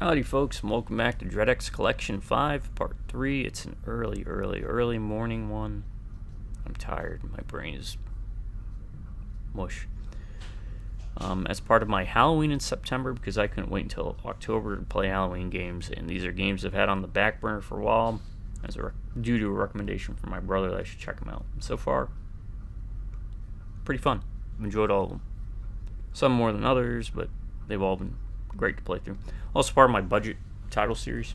Howdy folks, and welcome back to DreadX Collection 5, Part 3. It's an early morning one. I'm tired, my brain is mush. As part of my Halloween in September, because I couldn't wait until October to play Halloween games, and these are games I've had on the back burner for a while, due to a recommendation from my brother that I should check them out. And so far, pretty fun. I've enjoyed all of them. Some more than others, but they've all been great to play through. Also part of my budget title series,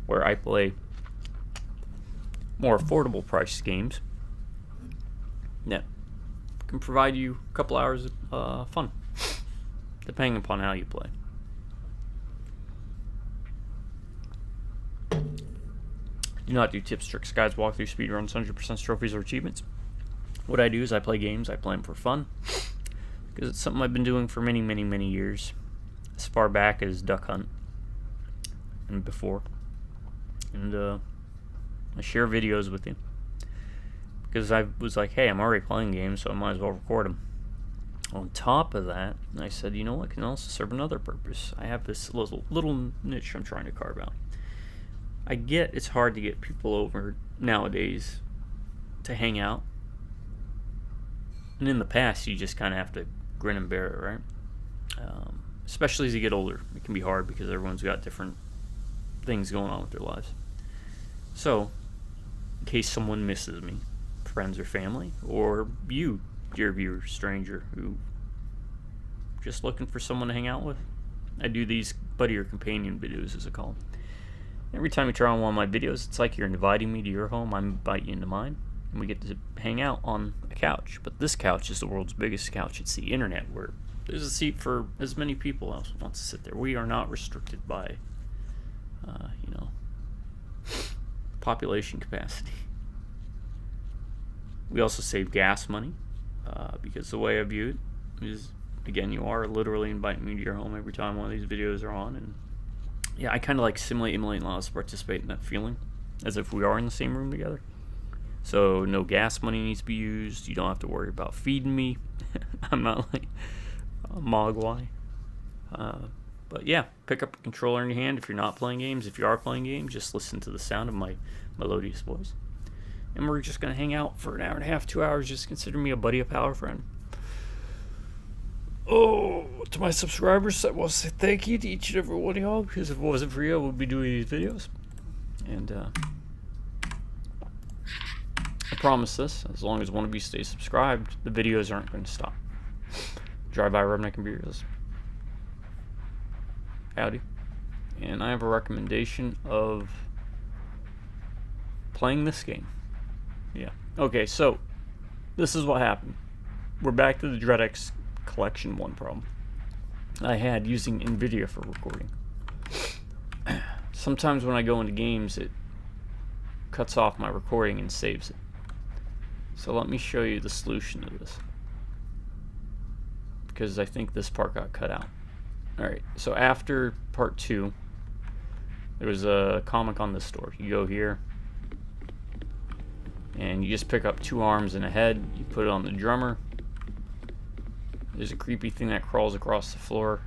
where I play more affordable priced games that can provide you a couple hours of fun, depending upon how you play. Do not do tips, tricks, guides, walkthroughs, speedruns, 100% trophies, or achievements. What I do is I play games. I play them for fun, because it's something I've been doing for many years. As far back as Duck Hunt and before, and I share videos with you because I was like, hey, I'm already playing games, so I might as well record them. On top of that, I said, you know what, can also serve another purpose. I have this little niche I'm trying to carve out. I get it's hard to get people over nowadays to hang out, and in the past you just kind of have to grin and bear it, right? Especially as you get older, it can be hard because everyone's got different things going on with their lives. So, in case someone misses me, friends or family, or you, dear viewer, stranger, who just looking for someone to hang out with, I do these buddy or companion videos, as I call them. Every time you turn on one of my videos, it's like you're inviting me to your home, I'm inviting you into mine, and we get to hang out on a couch. But this couch is the world's biggest couch. It's the internet, where there's a seat for as many people as want to sit there. We are not restricted by, population capacity. We also save gas money, because the way I view it is, again, you are literally inviting me to your home every time one of these videos are on. And yeah, I kind of like simulate, emulate, and allow us to participate in that feeling, as if we are in the same room together. So no gas money needs to be used. You don't have to worry about feeding me. I'm not like Mogwai. But yeah, pick up a controller in your hand if you're not playing games. If you are playing games, just listen to the sound of my melodious voice. And we're just going to hang out for an hour and a half, 2 hours. Just consider me a buddy, a pal, or friend. Oh, to my subscribers, I want to say thank you to each and every one of y'all, because if it wasn't for you, I wouldn't be doing these videos. And I promise this, as long as one of you stays subscribed, the videos aren't going to stop. Drive-by Redneck and Beers. Howdy. And I have a recommendation of playing this game. Yeah. Okay, so this is what happened. We're back to the DreadX Collection 1 problem I had using NVIDIA for recording. Sometimes when I go into games, it cuts off my recording and saves it. So let me show you the solution to this, because I think this part got cut out. Alright, so after part 2, there was a comic on this store. You go here, and you just pick up 2 arms and a head, you put it on the drummer. There's a creepy thing that crawls across the floor.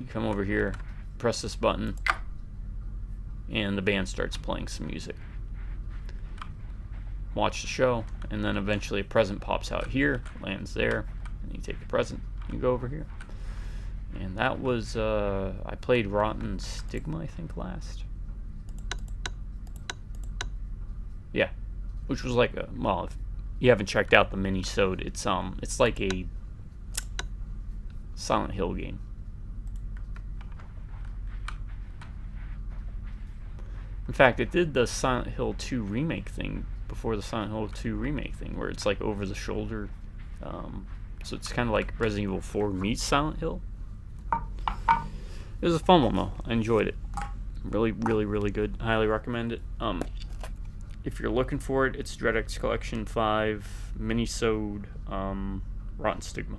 You come over here, press this button, and the band starts playing some music. Watch the show, and then eventually a present pops out here, lands there, and you take the present, you go over here. And that was, I played Rotten Stigma, I think, last. Yeah, which was like a, well, if you haven't checked out the mini-sode, it's like a Silent Hill game. In fact, it did the Silent Hill 2 remake thing before the Silent Hill 2 remake thing, where it's like over the shoulder. So it's kind of like Resident Evil 4 meets Silent Hill. It was a fun one though. I enjoyed it. Really good. Highly recommend it. If you're looking for it, it's DreadX Collection 5 Mini-Sode Rotten Stigma.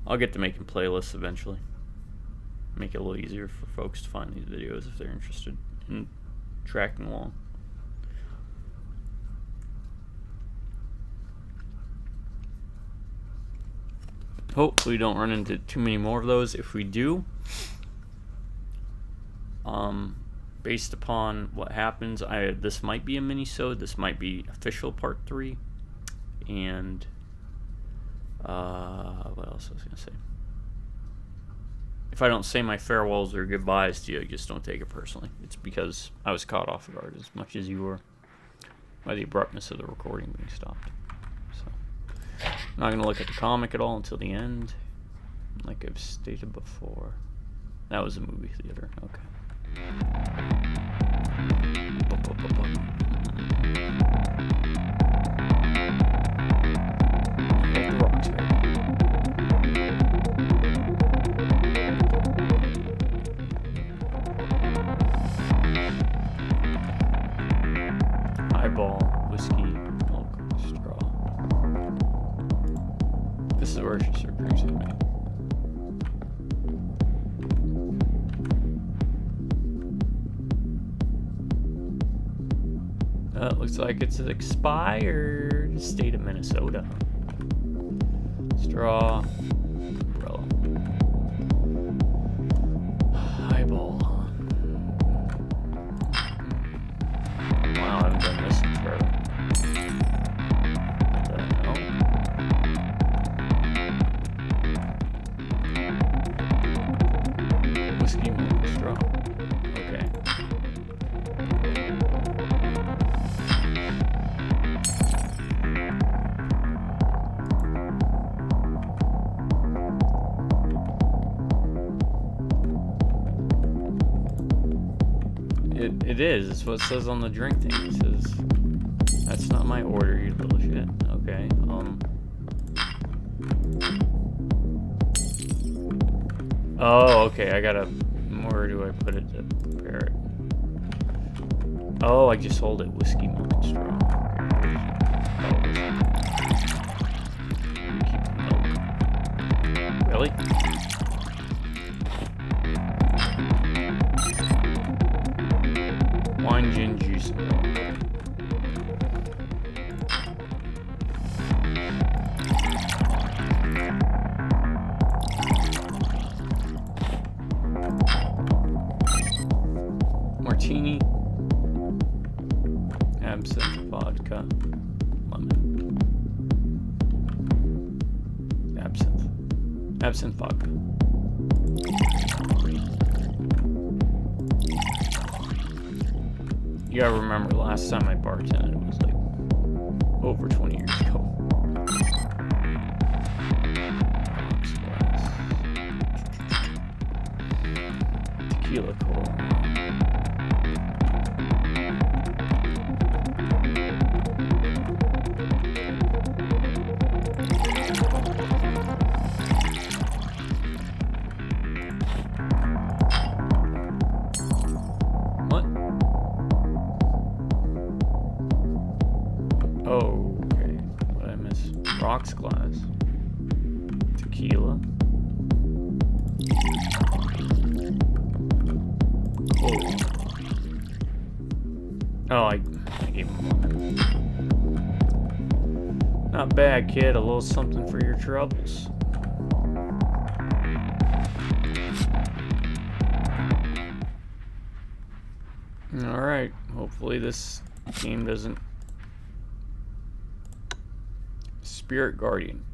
I'll get to making playlists eventually. Make it a little easier for folks to find these videos if they're interested in tracking along. Hopefully we don't run into too many more of those. If we do, based upon what happens, this might be a mini-sode. This might be official part 3. And what else was I gonna say? If I don't say my farewells or goodbyes to you, just don't take it personally. It's because I was caught off guard as much as you were by the abruptness of the recording being stopped. So, I'm not going to look at the comic at all until the end, like I've stated before. That was a movie theater. Okay. The rocks, right? Highball, whiskey, milk, straw. This is where I should start greasing me. Looks like it's expired. State of Minnesota. Straw. Umbrella. Highball. Wow, I haven't done this in forever. I don't know. Whiskey, milk, straw. Okay. It is. It's what it says on the drink thing. It says, that's not my order, you little shit. Okay, oh, okay, I gotta... Where do I put it to prepare it? Oh, I just sold it. Whiskey, milk, and straw. Okay. Really? Wine, gin, juice, and milk. Martini, absinthe, vodka, lemon. Absinthe, vodka. You gotta remember, last time I bartended, it was like over 20 years ago. Tequila cola. Rocks glass, tequila. Oh, I gave him one. Not bad, kid. A little something for your troubles. All right. Hopefully this game doesn't. Spirit Guardian.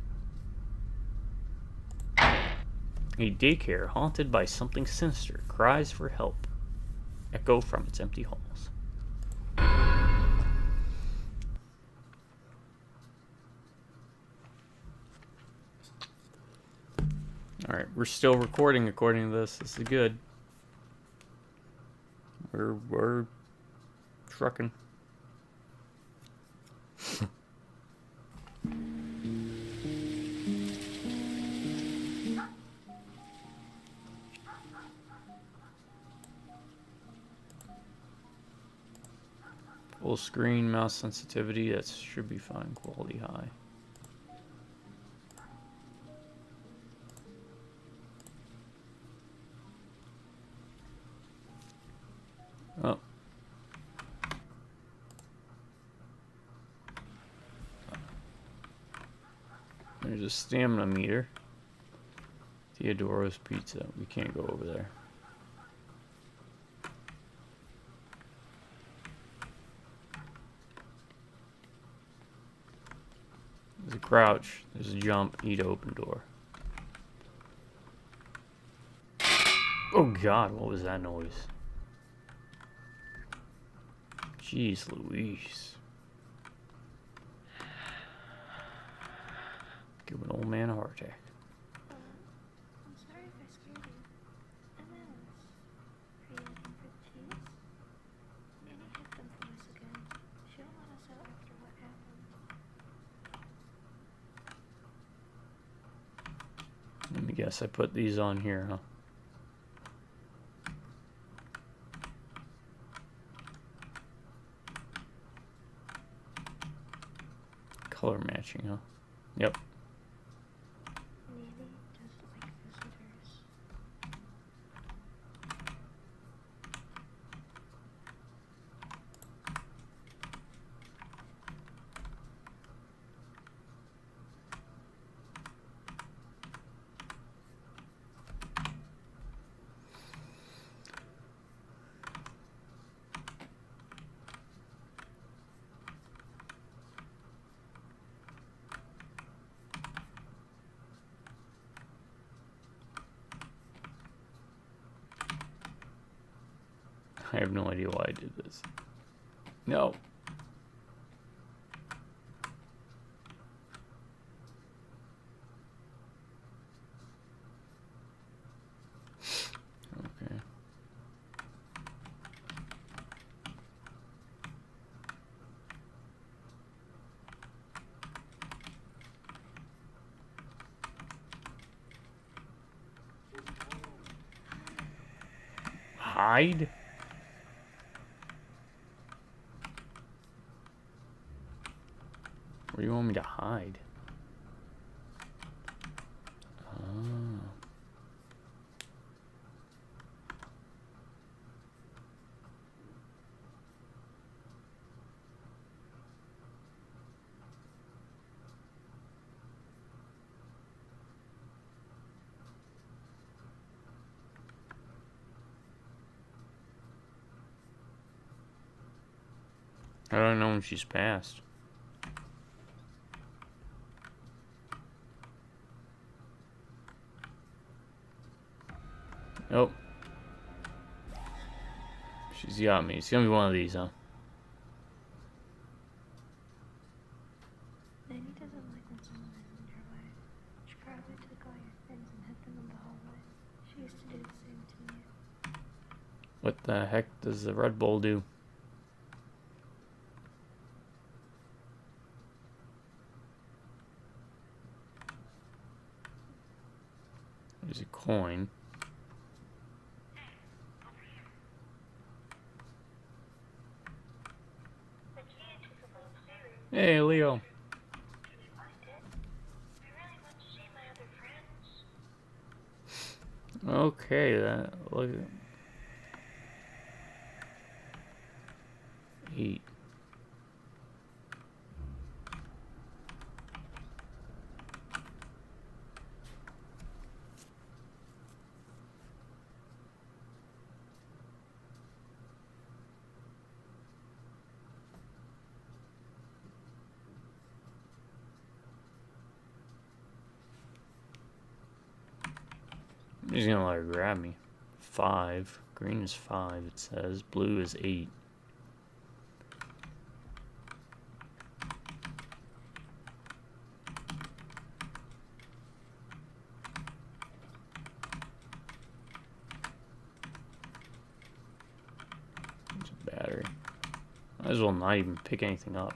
A daycare haunted by something sinister cries for help. Echo from its empty halls. Alright, we're still recording according to this. This is good. We're trucking. Full screen, mouse sensitivity, that should be fine. Quality high. Oh. There's a stamina meter. Theodoro's Pizza. We can't go over there. There's a crouch. There's a jump. Need to open door. Oh God, what was that noise? Jeez Louise. Give an old man a heart attack. I'm sorry if I scared you. I'm Alice. Are you looking for the keys? Nanny hid them from us again. She don't let us out after what happened. Let me guess, I put these on here, huh? Color matching, huh? Yep. Nanny doesn't like visitors. I have no idea why I did this. No. Okay. Hide? Where do you want me to hide? Oh. I don't know when she's passed. Nope. She's got me. It's gonna be one of these, huh? Nanny doesn't like when someone is in your way. She probably took all your things and hid them in the hallway. She used to do the same to me. What the heck does the Red Bull do? There's a coin. Hey, Leo. Can you find it? I really want to see my other friends. Okay, that look at 8. I'm just gonna let her grab me. 5. Green is 5, it says. Blue is 8. It's a battery. Might as well not even pick anything up.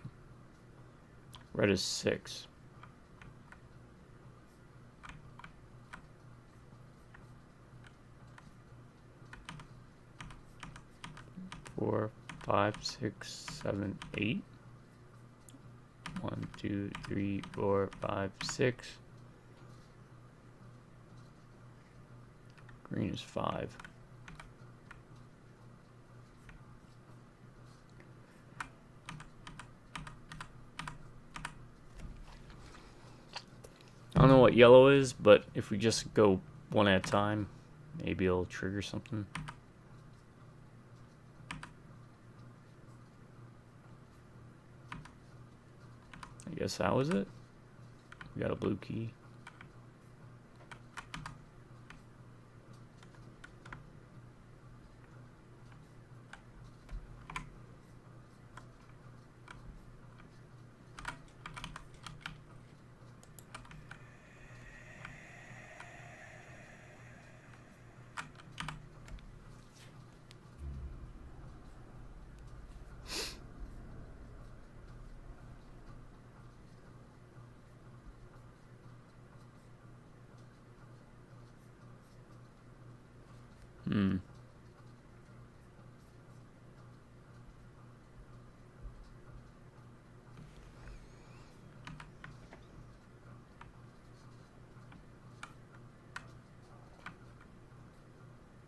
Red is 6. 4, 5, 6, 7, 8. 1, 2, 3, 4, 5, 6. Green is 5. I don't know what yellow is, but if we just go one at a time. Maybe it'll trigger something. I guess that was it. We got a blue key.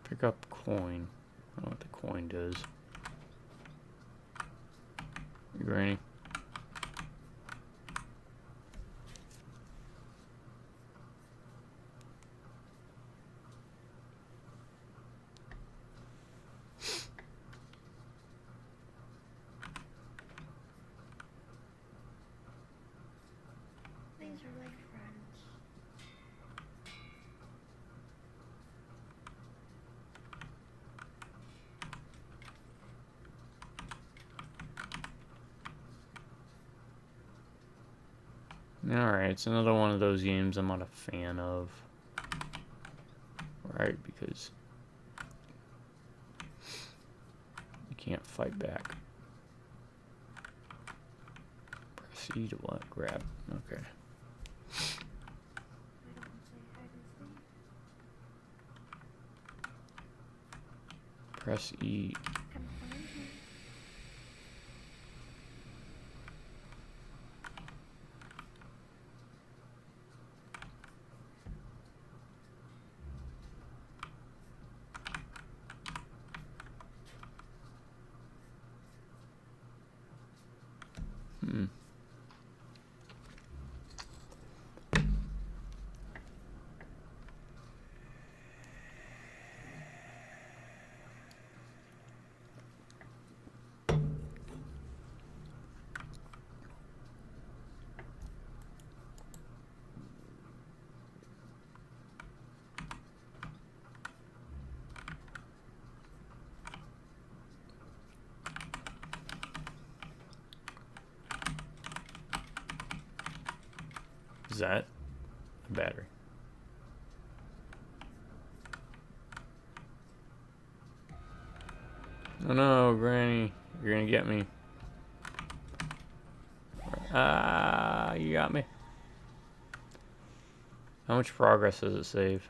Pick up coin. I don't know what the coin does. Granny. These are like friends. Alright, it's another one of those games I'm not a fan of. Right, because you can't fight back. Press E to what? Grab. Okay. I don't want to play hide and seek. Press E. Come find me. Is that a battery? Oh no, Granny. You're gonna get me. Ah, you got me. How much progress does it save?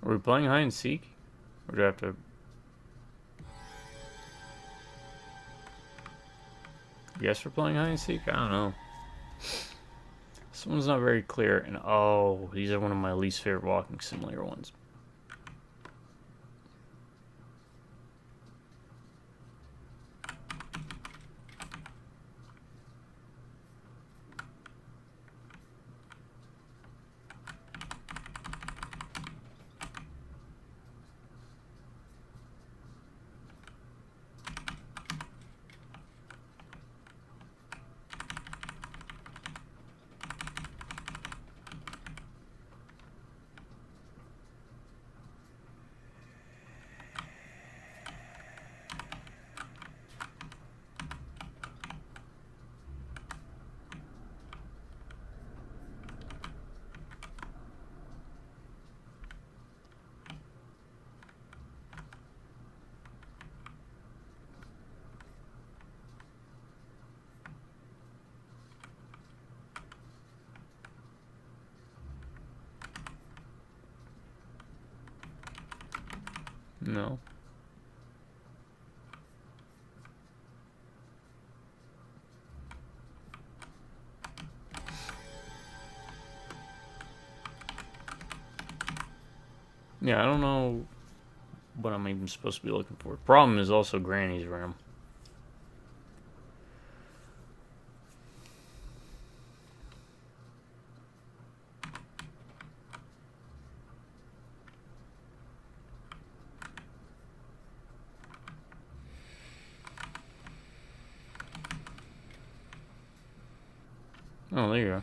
Are we playing hide and seek? Or do I have to... Guess we're playing hide and seek? I don't know. This one's not very clear. And oh, these are one of my least favorite walking simulator ones. No. Yeah, I don't know what I'm even supposed to be looking for. Problem is also Granny's room. Oh, there you go.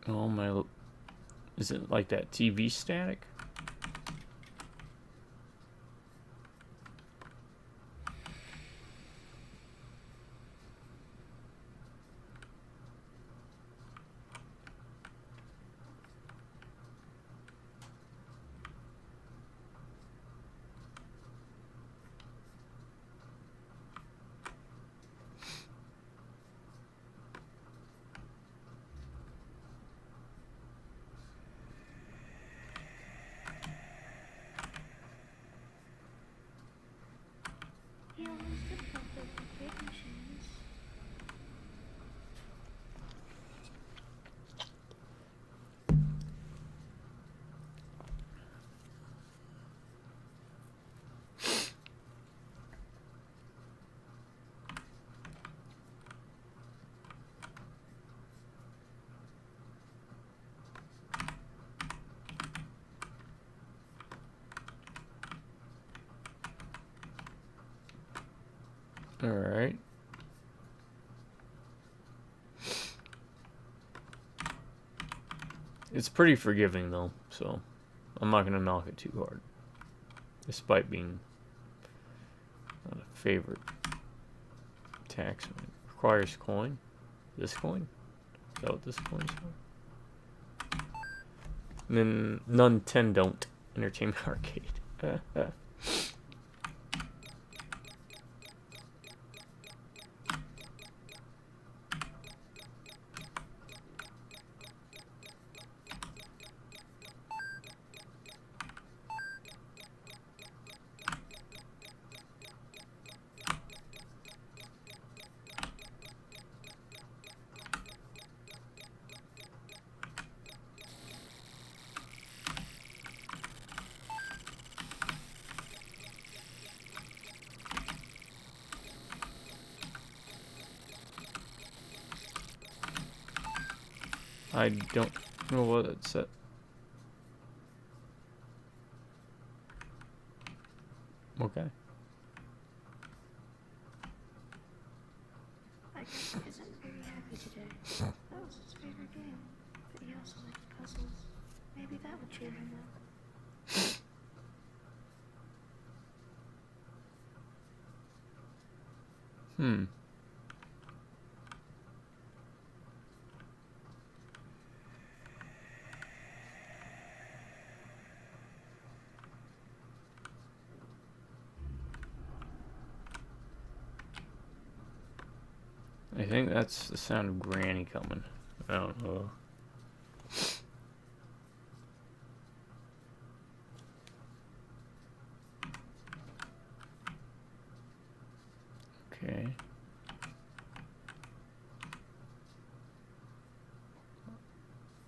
Oh my! Is it like that TV static? He almost did pop the fake machines. All right. It's pretty forgiving though, so I'm not gonna knock it too hard, despite being not a favorite tax. Requires coin. This coin? Is that what this coin's for? And then none 10 don't. Entertainment arcade. I don't know what it said. Okay. I guess he isn't very happy today. That was his favorite game, but he also liked puzzles. Maybe that would cheer him up. Hmm. I think that's the sound of Granny coming. I don't know. Okay.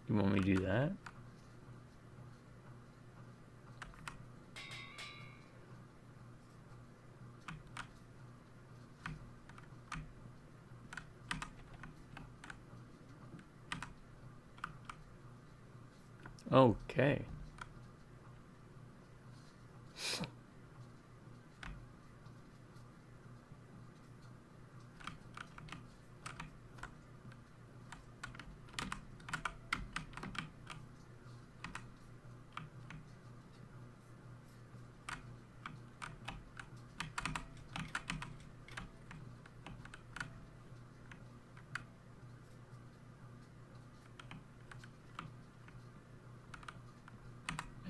You want me to do that? Okay.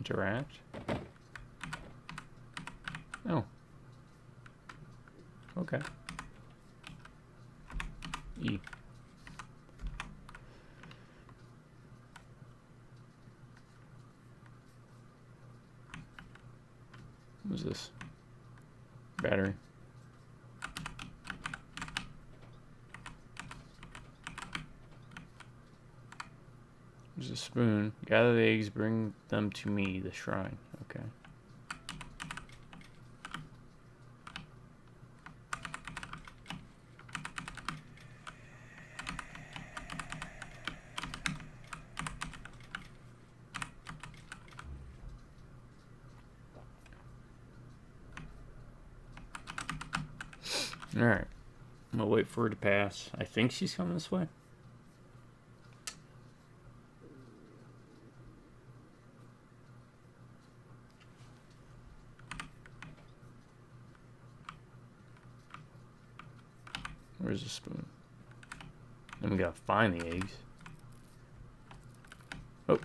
Interact. Oh. Okay. E. What's this? Battery. There's a spoon. Gather the eggs, bring them to me, the shrine. Okay. Alright. I'm gonna wait for her to pass. I think she's coming this way. Where's the spoon? Then we gotta find the eggs. Oh.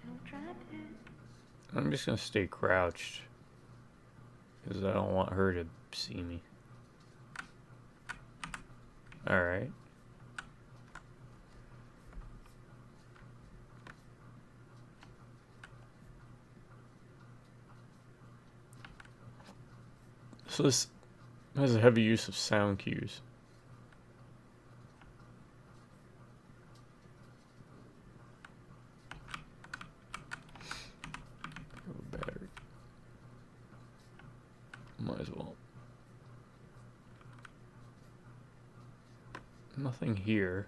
Don't drop it. I'm just gonna stay crouched. Because I don't want her to see me. Alright. So this has a heavy use of sound cues. Battery. Might as well. Nothing here.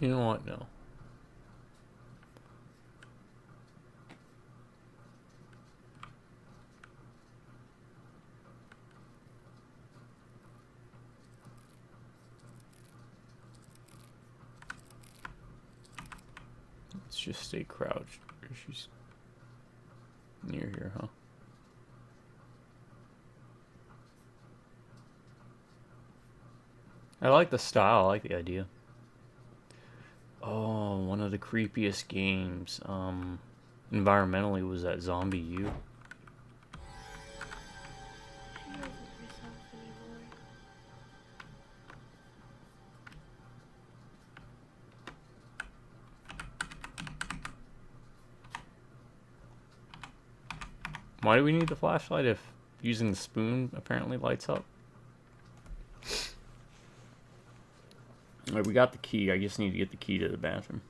You know what? No. Let's just stay crouched. She's near here, huh? I like the style. I like the idea. Oh, one of the creepiest games, environmentally, was that Zombie U. She isn't herself anymore. Why do we need the flashlight if using the spoon apparently lights up? Alright, we got the key. I just need to get the key to the bathroom.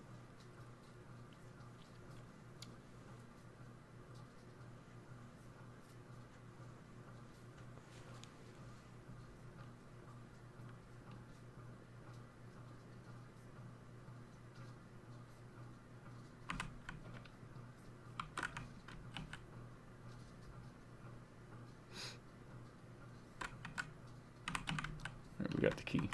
Alright, we got the key.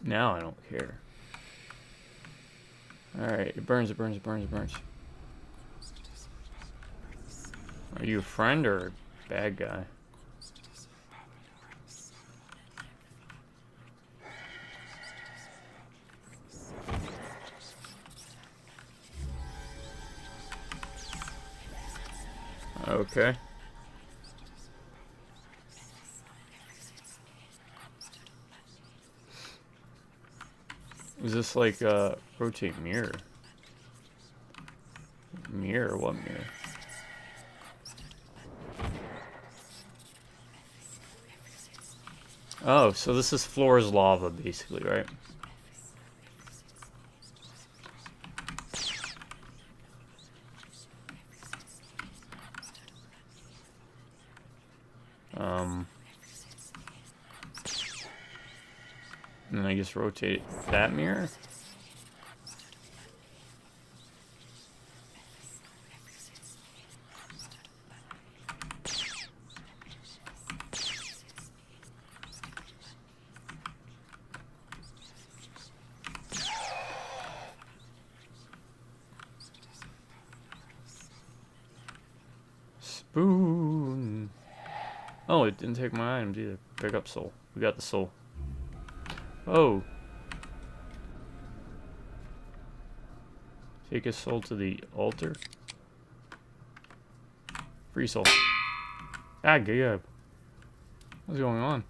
Now I don't care. Alright, it burns, it burns, it burns, it burns. Are you a friend or a bad guy? Okay. Is this like a rotate mirror? Mirror? What mirror? Oh, so this is floor's lava, basically, right? And then I just rotate that mirror. Spoon. Oh, it didn't take my items either. Pick up soul. We got the soul. Oh. Take a soul to the altar. Free soul. Ah, yeah. What's going on?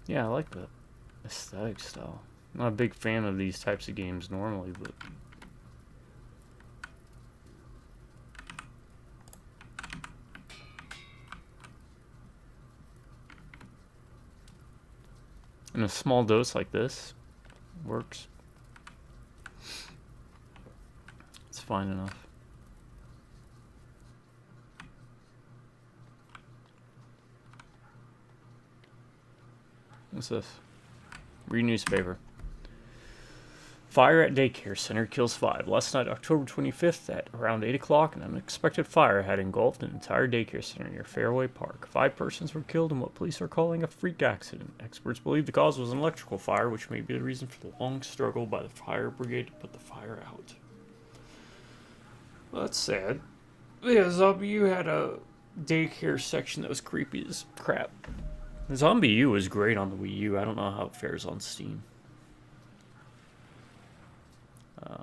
Yeah, I like the aesthetic style. I'm not a big fan of these types of games normally, but in a small dose like this, works. It's fine enough. What's this? Read newspaper. Fire at daycare center kills 5. Last night, October 25th, at around 8 o'clock, an unexpected fire had engulfed an entire daycare center near Fairway Park. 5 persons were killed in what police are calling a freak accident. Experts believe the cause was an electrical fire, which may be the reason for the long struggle by the fire brigade to put the fire out. Well, that's sad. Yeah, Zombie U had a daycare section that was creepy as crap. Zombie U was great on the Wii U. I don't know how it fares on Steam.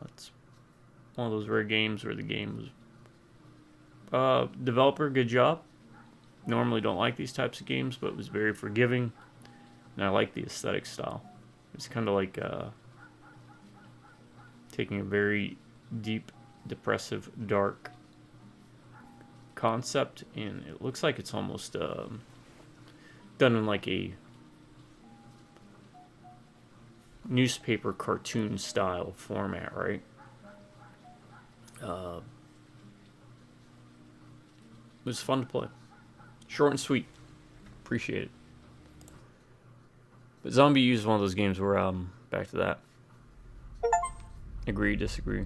It's one of those rare games where the game was... developer, good job. Normally don't like these types of games, but it was very forgiving. And I like the aesthetic style. It's kind of like taking a very deep, depressive, dark concept, and it looks like it's almost done in like a newspaper cartoon style format, right? It was fun to play. Short and sweet. Appreciate it. But Zombie U is one of those games where, back to that. Agree, disagree.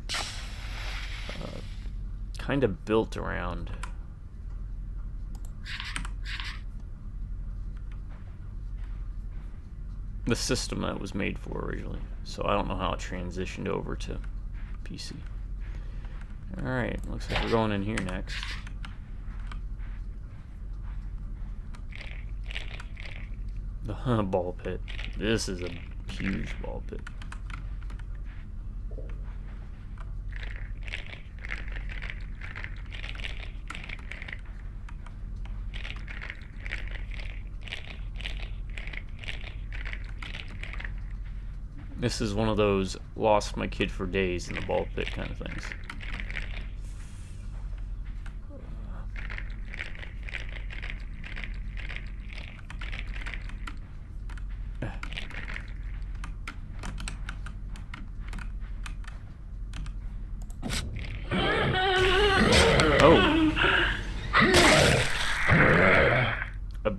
Kind of built around the system that it was made for originally. So I don't know how it transitioned over to PC. Alright, looks like we're going in here next. The ball pit. This is a huge ball pit. This is one of those lost my kid for days in the ball pit kind of things.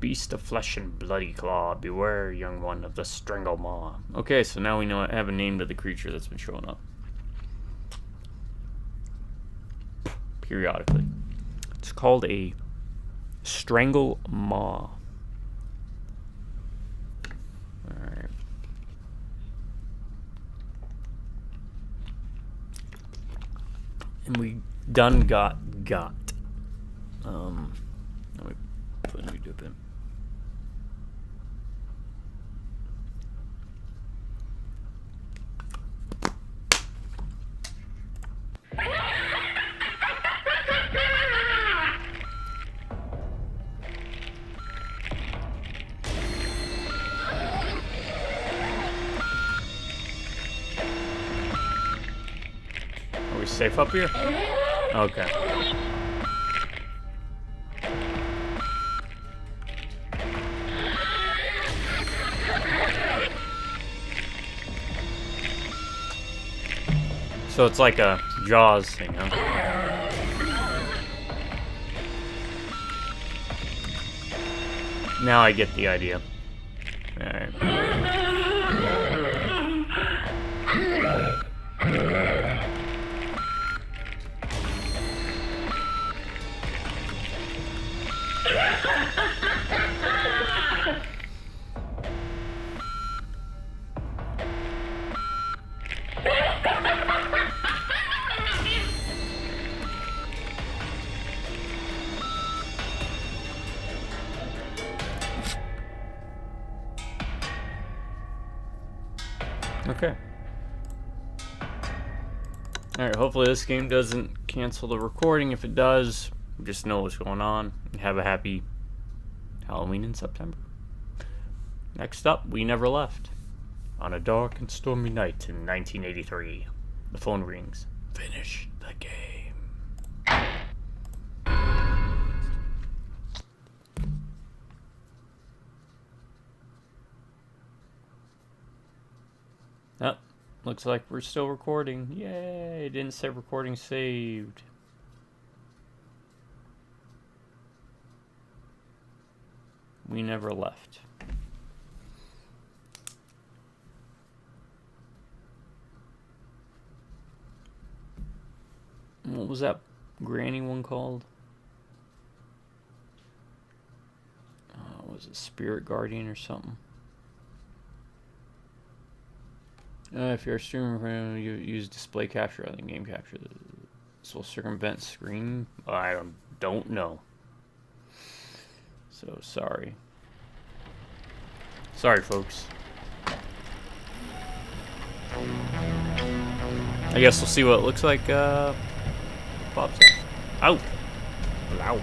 Beast of flesh and bloody claw, beware, young one, of the strangle maw. Okay, so now we know I have a name to the creature that's been showing up periodically. It's called a strangle maw. Alright. And we done got. Let me put a new dip in. we safe up here? Okay. So it's like a Jaws thing, huh? Now I get the idea. Alright. Okay. Alright, hopefully this game doesn't cancel the recording. If it does, just know what's going on. And have a happy Halloween in September. Next up, We Never Left. On a dark and stormy night in 1983, the phone rings. Finish the game. Oh, looks like we're still recording. Yay! It didn't say recording saved. We Never Left. What was that granny one called? Was it Spirit Guardian or something? If you're a streamer, you use display capture rather than game capture. This will circumvent screen. I don't know. So sorry. Sorry, folks. I guess we'll see what it looks like. Pops up. Ow! Ow!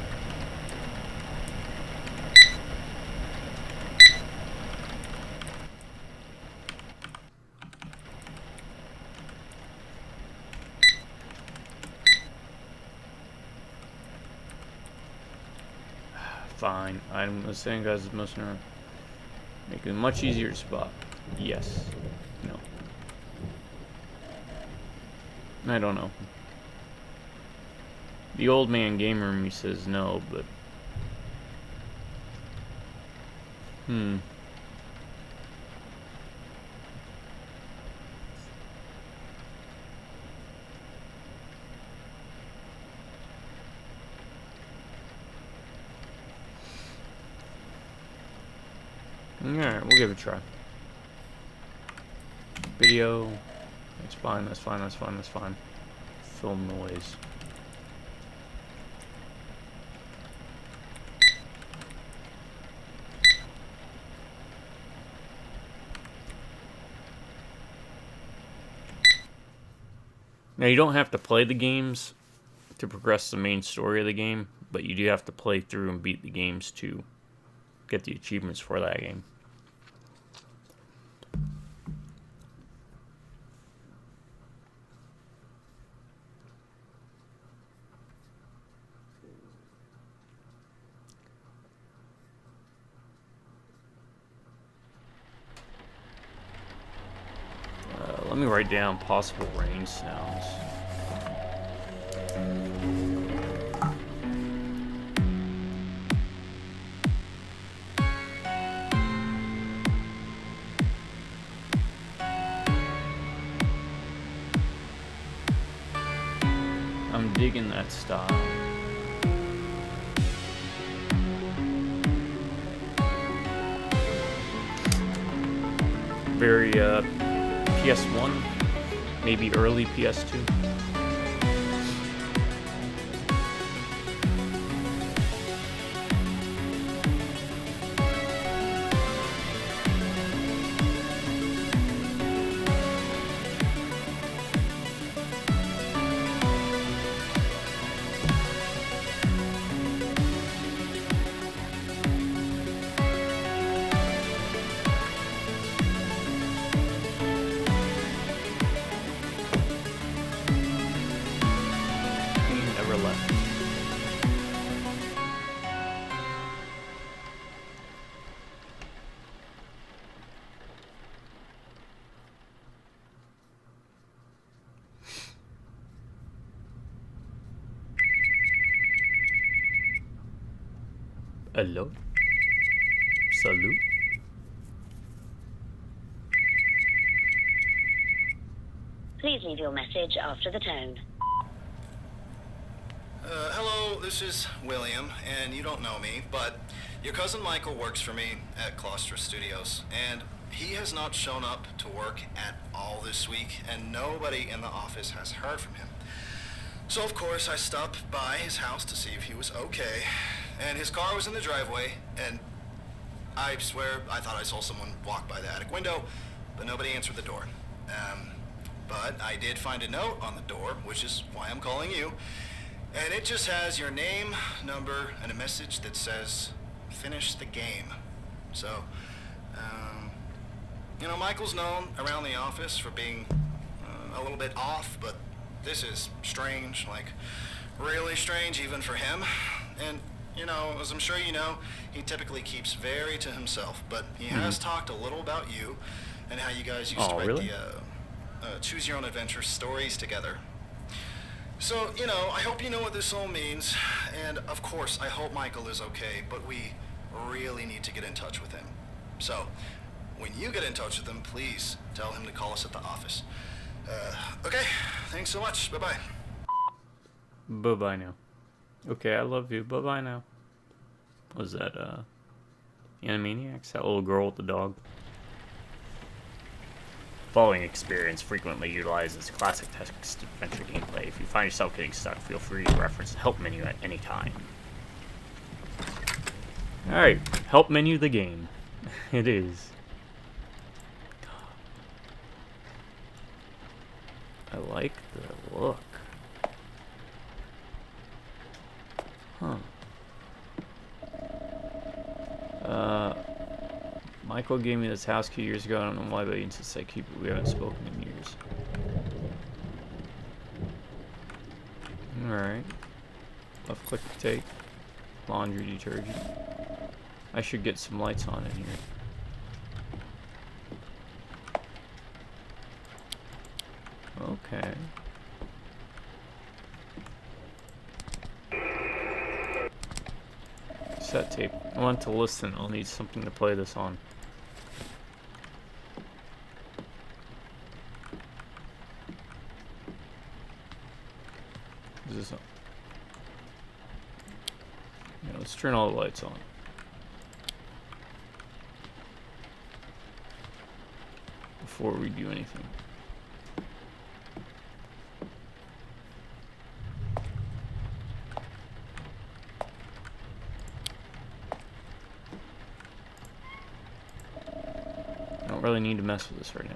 Fine. I'm saying, guys, it's most nerve. Make it much easier to spot. Yes. No. I don't know. The old man gamer in me says no, but... Alright, we'll give it a try. Video. That's fine, that's fine, that's fine, that's fine. Film noise. Now, you don't have to play the games to progress the main story of the game, but you do have to play through and beat the games to get the achievements for that game. Let me write down possible rain sounds. I'm digging that style. Very PS1, maybe early PS2. Hello? Salute? Please leave your message after the tone. Hello, this is William, and you don't know me, but your cousin Michael works for me at Closter Studios, and he has not shown up to work at all this week, and nobody in the office has heard from him. So, of course, I stopped by his house to see if he was okay, and his car was in the driveway, and I swear I thought I saw someone walk by the attic window, but nobody answered the door. But I did find a note on the door, which is why I'm calling you. And it just has your name, number, and a message that says, finish the game. So, Michael's known around the office for being a little bit off, but this is strange, like really strange even for him. And, as I'm sure you know, he typically keeps very to himself, but he has talked a little about you and how you guys used to write really? the Choose Your Own Adventure stories together. So, I hope you know what this all means, and of course, I hope Michael is okay, but we really need to get in touch with him. So, when you get in touch with him, please tell him to call us at the office. Okay, thanks so much. Bye-bye. Bye-bye now. Okay, I love you. Bye-bye now. Was that, Animaniacs? That little girl with the dog? Following experience frequently utilizes classic text adventure gameplay. If you find yourself getting stuck, feel free to reference the help menu at any time. Alright, help menu the game. It is. I like the look. Huh. Michael gave me this house key years ago. I don't know why, but he insists I keep it. We haven't spoken in years. Alright. Left click to take. Laundry detergent. I should get some lights on in here. Okay. Set tape. I want to listen. I'll need something to play this on. Is this on? Yeah, let's turn all the lights on. Before we do anything. I don't really need to mess with this right now.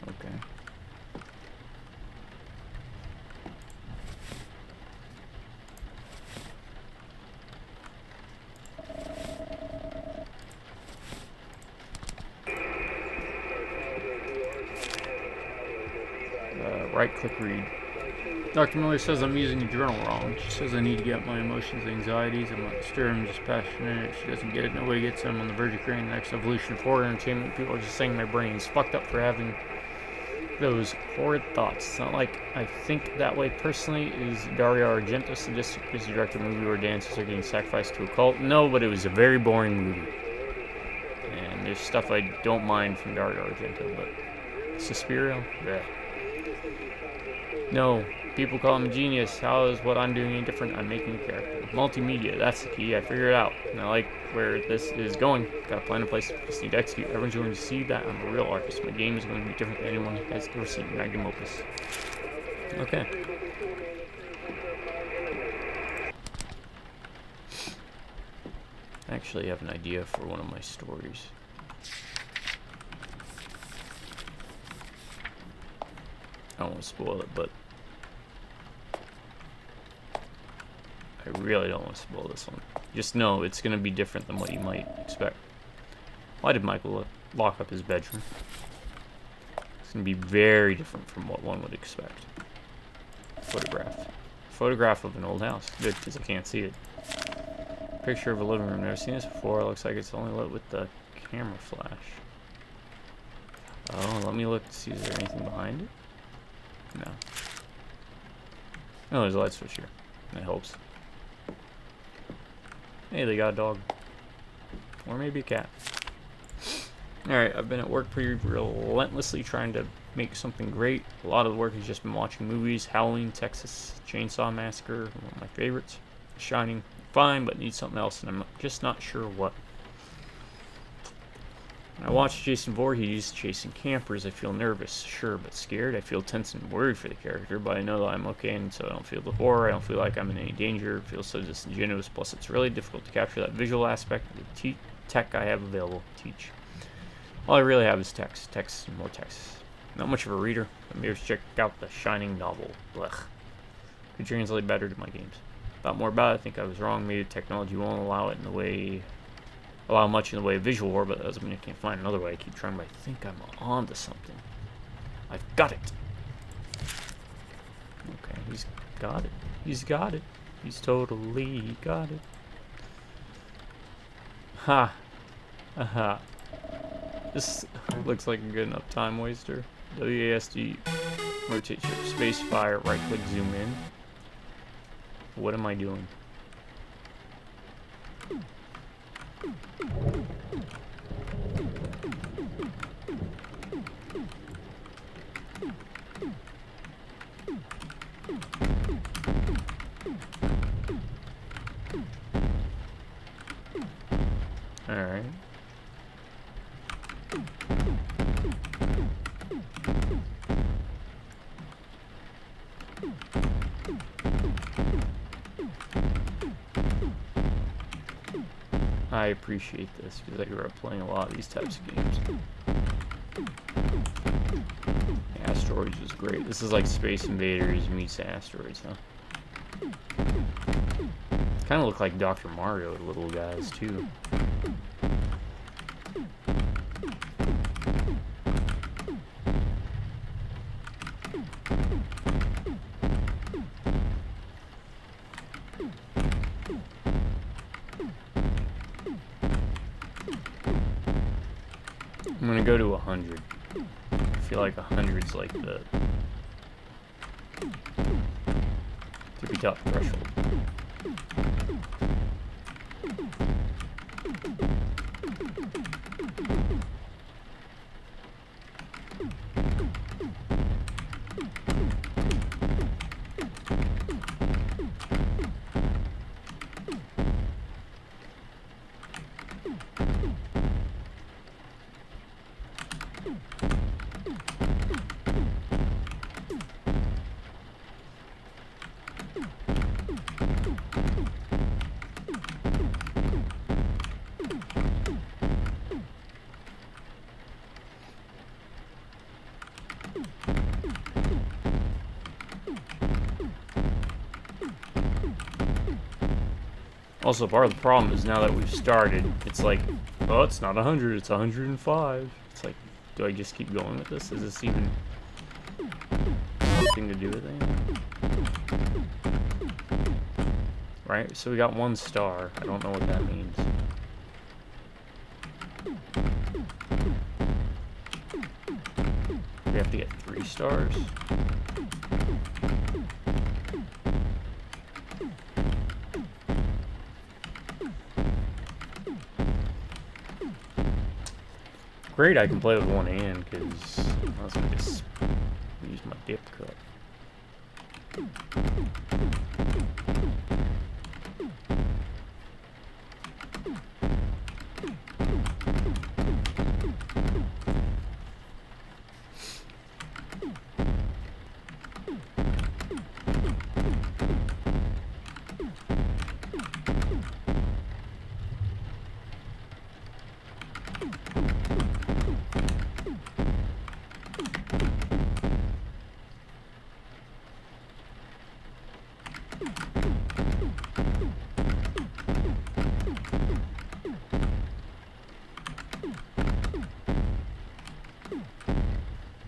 Okay. Right-click read. Dr. Miller says I'm using the journal wrong. She says I need to get my emotions, anxieties. I'm not disturbed, I'm just passionate. She doesn't get it. Nobody gets it. I'm on the verge of creating the next evolution of horror entertainment. People are just saying my brain's fucked up for having those horrid thoughts. It's not like I think that way personally. Is Dario Argento sadistic because he directed a movie where dancers are getting sacrificed to a cult? No, but it was a very boring movie. And there's stuff I don't mind from Dario Argento, but Suspiria? Bleh. No, people call him a genius. How is what I'm doing any different? I'm making a character. Multimedia, that's the key. I figured it out. And I like where this is going. Got a plan in place. Just need to execute. Everyone's going to see that I'm a real artist. My game is going to be different than anyone has ever seen. Magnum opus. Okay. I actually have an idea for one of my stories. I don't want to spoil it, but I really don't want to spoil this one. Just know it's going to be different than what you might expect. Why did Michael lock up his bedroom? It's going to be very different from what one would expect. Photograph. Photograph of an old house. Good, because I can't see it. Picture of a living room. Never seen this before. It looks like it's only lit with the camera flash. Oh, let me look to see is there anything behind it? No. Oh, there's a light switch here. That helps. Hey, they got a dog. Or maybe a cat. Alright, I've been at work pretty relentlessly trying to make something great. A lot of the work has just been watching movies. Halloween, Texas Chainsaw Massacre, one of my favorites. Shining, fine, but need something else, and I'm just not sure what. When I watch Jason Voorhees chasing campers, I feel nervous, sure, but scared. I feel tense and worried for the character, but I know that I'm okay, and so I don't feel the horror. I don't feel like I'm in any danger. It feels so disingenuous, plus it's really difficult to capture that visual aspect with the tech I have available to teach. All I really have is text and more text. Not much of a reader, but maybe check out the Shining novel. Blech. Could translate better to my games. Thought more about it, I think I was wrong. Maybe technology won't allow much in the way of visual horror, but that doesn't mean I can't find another way. I keep trying, but I think I'm onto something. I've got it. Okay, he's got it. He's got it. He's totally got it. Ha. Aha. This looks like a good enough time waster. WASD, rotate your space fire, right click, zoom in. What am I doing? Alright. I appreciate this because I grew up playing a lot of these types of games. Asteroids was great. This is like Space Invaders meets Asteroids, huh? Kind of look like Dr. Mario, the little guys, too. I'm gonna go to 100. I feel like 100's like the tippy top threshold. Also, part of the problem is now that we've started, it's like, oh, it's not 100, it's 105. It's like, do I just keep going with this? Is this even something to do with anything? Right, so we got 1 star. I don't know what that means. We have to get 3 stars? Great, I can play with 1 hand, because I was going to just use my dip cut.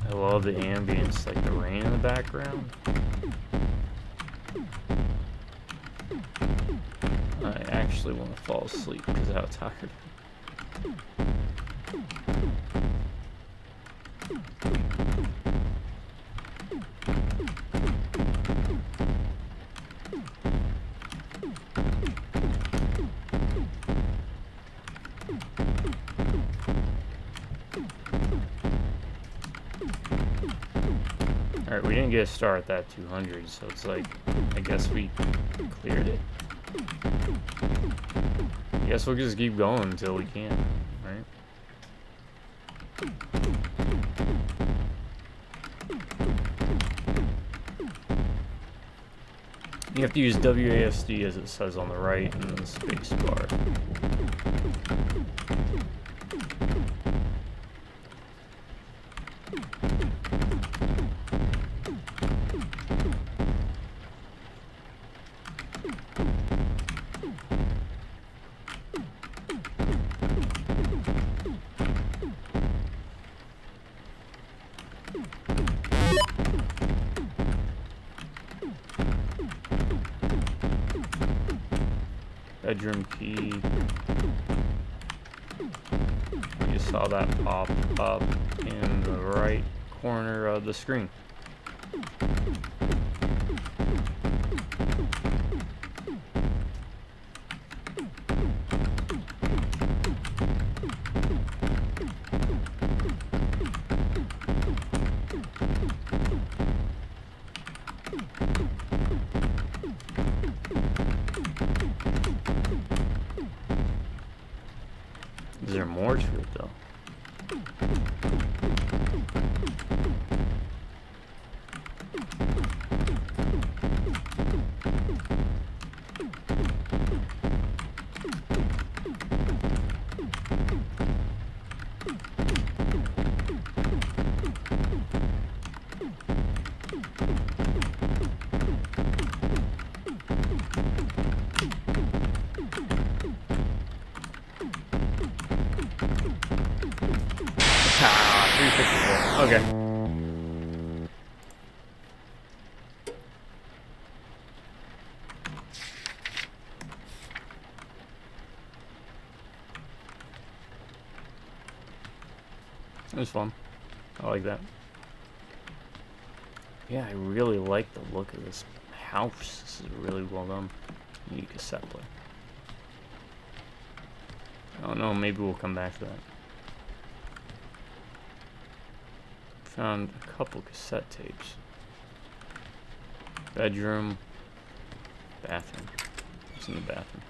I love the ambience, like the rain in the background. I actually want to fall asleep because of how tired I am. Alright, we didn't get a star at that 200, so it's like, I guess we cleared it. I guess we'll just keep going until we can, right? You have to use WASD as it says on the right and then the space bar. Bedroom key. You saw that pop up in the right corner of the screen. Is there more to it though? Ah, 354. Okay. It was fun. I like that. Yeah, I really like the look of this house. This is really well done. Need a cassette player. I don't know, maybe we'll come back to that. Found a couple cassette tapes. Bedroom. Bathroom. It's in the bathroom.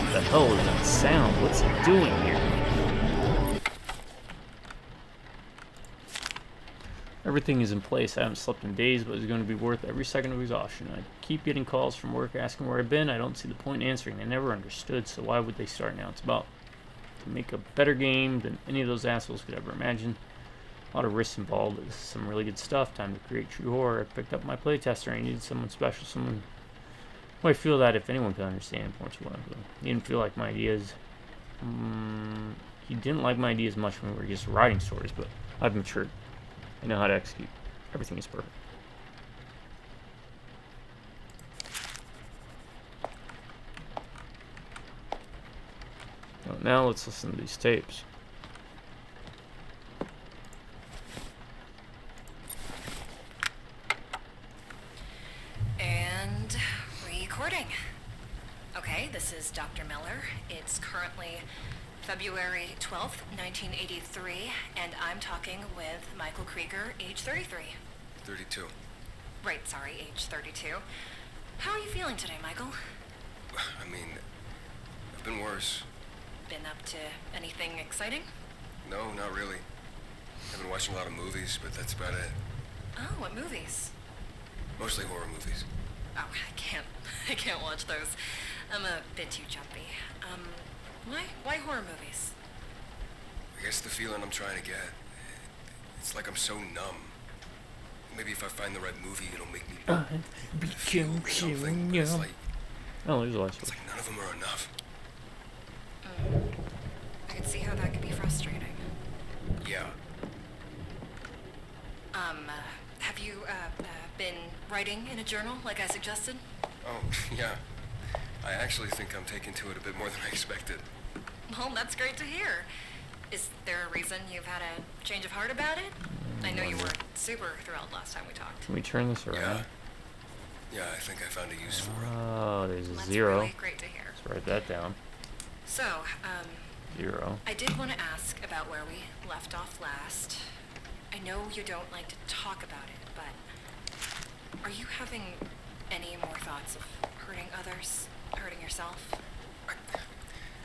What the hell is that sound? What's it doing here? Everything is in place. I haven't slept in days, but it's going to be worth every second of exhaustion. I keep getting calls from work asking where I've been. I don't see the point in answering. They never understood, so why would they start now? It's about to make a better game than any of those assholes could ever imagine. A lot of risks involved, but this is some really good stuff. Time to create true horror. I picked up my playtester. I needed someone special, someone who I feel that if anyone could understand points one. He didn't feel like my ideas. He didn't like my ideas much when we were just writing stories, but I've matured. I know how to execute. Everything is perfect. Well, now let's listen to these tapes. And recording. Okay, this is Dr. Miller. It's currently February 12th, 1983, and I'm talking with Michael Krieger, age 33. 32. Right, sorry, age 32. How are you feeling today, Michael? I mean, I've been worse. Been up to anything exciting? No, not really. I've been watching a lot of movies, but that's about it. Oh, what movies? Mostly horror movies. Oh, I can't watch those. I'm a bit too jumpy. Why horror movies? I guess the feeling I'm trying to get. It's like I'm so numb. Maybe if I find the right movie, it'll make me feel something. But it's like, Oh, there's a lot. it's like none of them are enough. I can see how that could be frustrating. Yeah. Have you, been writing in a journal like I suggested? Oh, yeah. I actually think I'm taking to it a bit more than I expected. Well, that's great to hear. Is there a reason you've had a change of heart about it? I know you weren't super thrilled last time we talked. Can we turn this around? Yeah. Yeah, I think I found a use for it. Oh, there's a That's zero. really great to hear. Let's write that down. So, 0. I did want to ask about where we left off last. I know you don't like to talk about it, but are you having any more thoughts of hurting others, hurting yourself?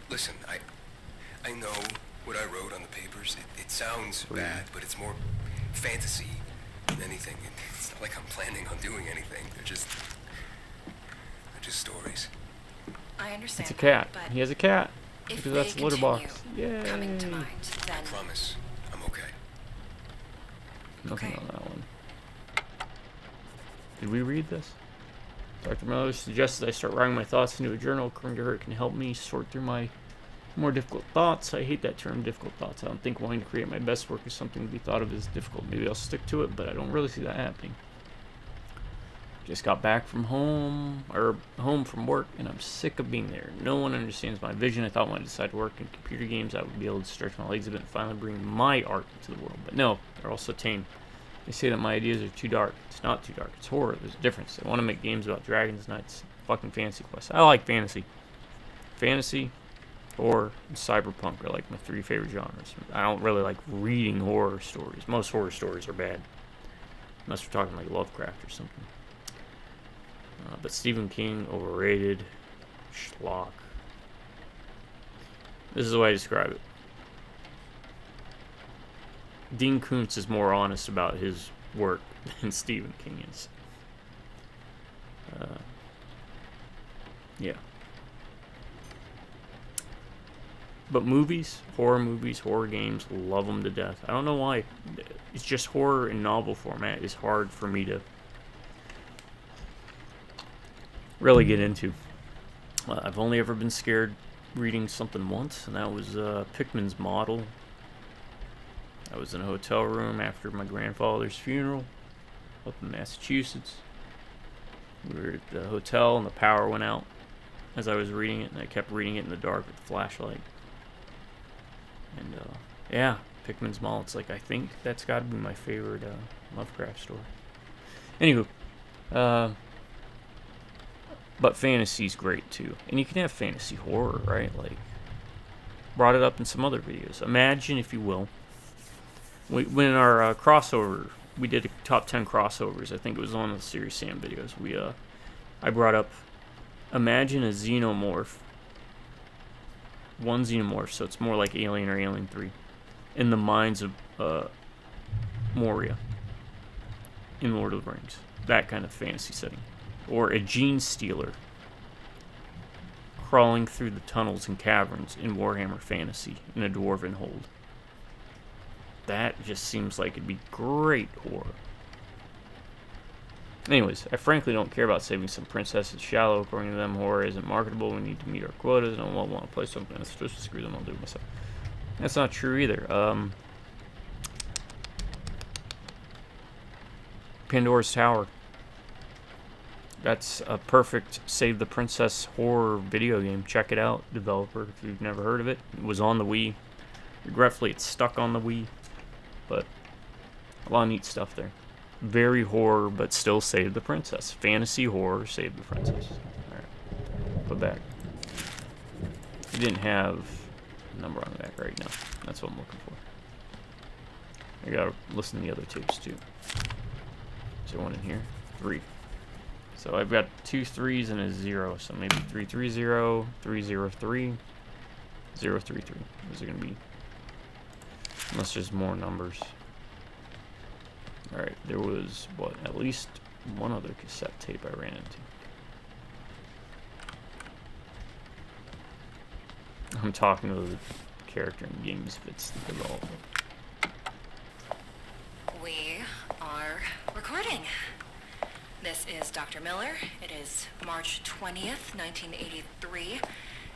Listen, I know what I wrote on the papers. It sounds bad, but it's more fantasy than anything. It's not like I'm planning on doing anything. They're just stories. I understand. It's a cat. But He has a cat. if Because they that's the litter box. continue coming to Yay. mind, I then promise I'm okay. Nothing Okay. on that one. Did we read this? Dr. Miller suggested I start writing my thoughts into a journal. According to her, it can help me sort through my more difficult thoughts. I hate that term, difficult thoughts. I don't think wanting to create my best work is something to be thought of as difficult. Maybe I'll stick to it, but I don't really see that happening. Just got back from home from work, and I'm sick of being there. No one understands my vision. I thought when I decided to work in computer games, I would be able to stretch my legs a bit and finally bring my art into the world. But no, they're all so tame. They say that my ideas are too dark. It's not too dark. It's horror. There's a difference. They want to make games about dragons, knights, fucking fantasy quests. I like fantasy. Fantasy, horror, and cyberpunk are like my 3 favorite genres. I don't really like reading horror stories. Most horror stories are bad. Unless we're talking like Lovecraft or something. But Stephen King, overrated. Schlock. This is the way I describe it. Dean Koontz is more honest about his work than Stephen King is. Yeah. But movies, horror games, love them to death. I don't know why. It's just horror in novel format is hard for me to really get into. I've only ever been scared reading something once, and that was Pickman's Model. I was in a hotel room after my grandfather's funeral up in Massachusetts. We were at the hotel, and the power went out as I was reading it, and I kept reading it in the dark with the flashlight. And yeah, Pickman's Mall. It's like, I think that's got to be my favorite Lovecraft story. Anywho, but fantasy's great too, and you can have fantasy horror, right? Like, brought it up in some other videos. Imagine, if you will, when our crossover, we did a top 10 crossovers. I think it was on the Serious Sam videos. I brought up, imagine a xenomorph. One xenomorph, so it's more like Alien or Alien 3, in the minds of Moria in Lord of the Rings. That kind of fantasy setting. Or a gene stealer crawling through the tunnels and caverns in Warhammer Fantasy in a dwarven hold. That just seems like it'd be great horror. Anyways, I frankly don't care about saving some princesses shallow. According to them, horror isn't marketable. We need to meet our quotas. I don't want to play something that's supposed to screw them. I'll do it myself. That's not true either. Pandora's Tower. That's a perfect Save the Princess horror video game. Check it out, developer, if you've never heard of it. It was on the Wii. Regretfully, it's stuck on the Wii. But a lot of neat stuff there. Very horror, but still Save the Princess. Fantasy horror, Save the Princess. Alright, put back. It didn't have a number on the back right now. That's what I'm looking for. I gotta listen to the other tapes too. Is there one in here? 3. So I've got 2 3s and a 0. So maybe 330, 303, 033. Those are gonna be, unless there's more numbers. Alright, there was, what, at least one other cassette tape I ran into. I'm talking to the character in games if it's the developer. we are recording. This is Dr. Miller. It is March 20th, 1983,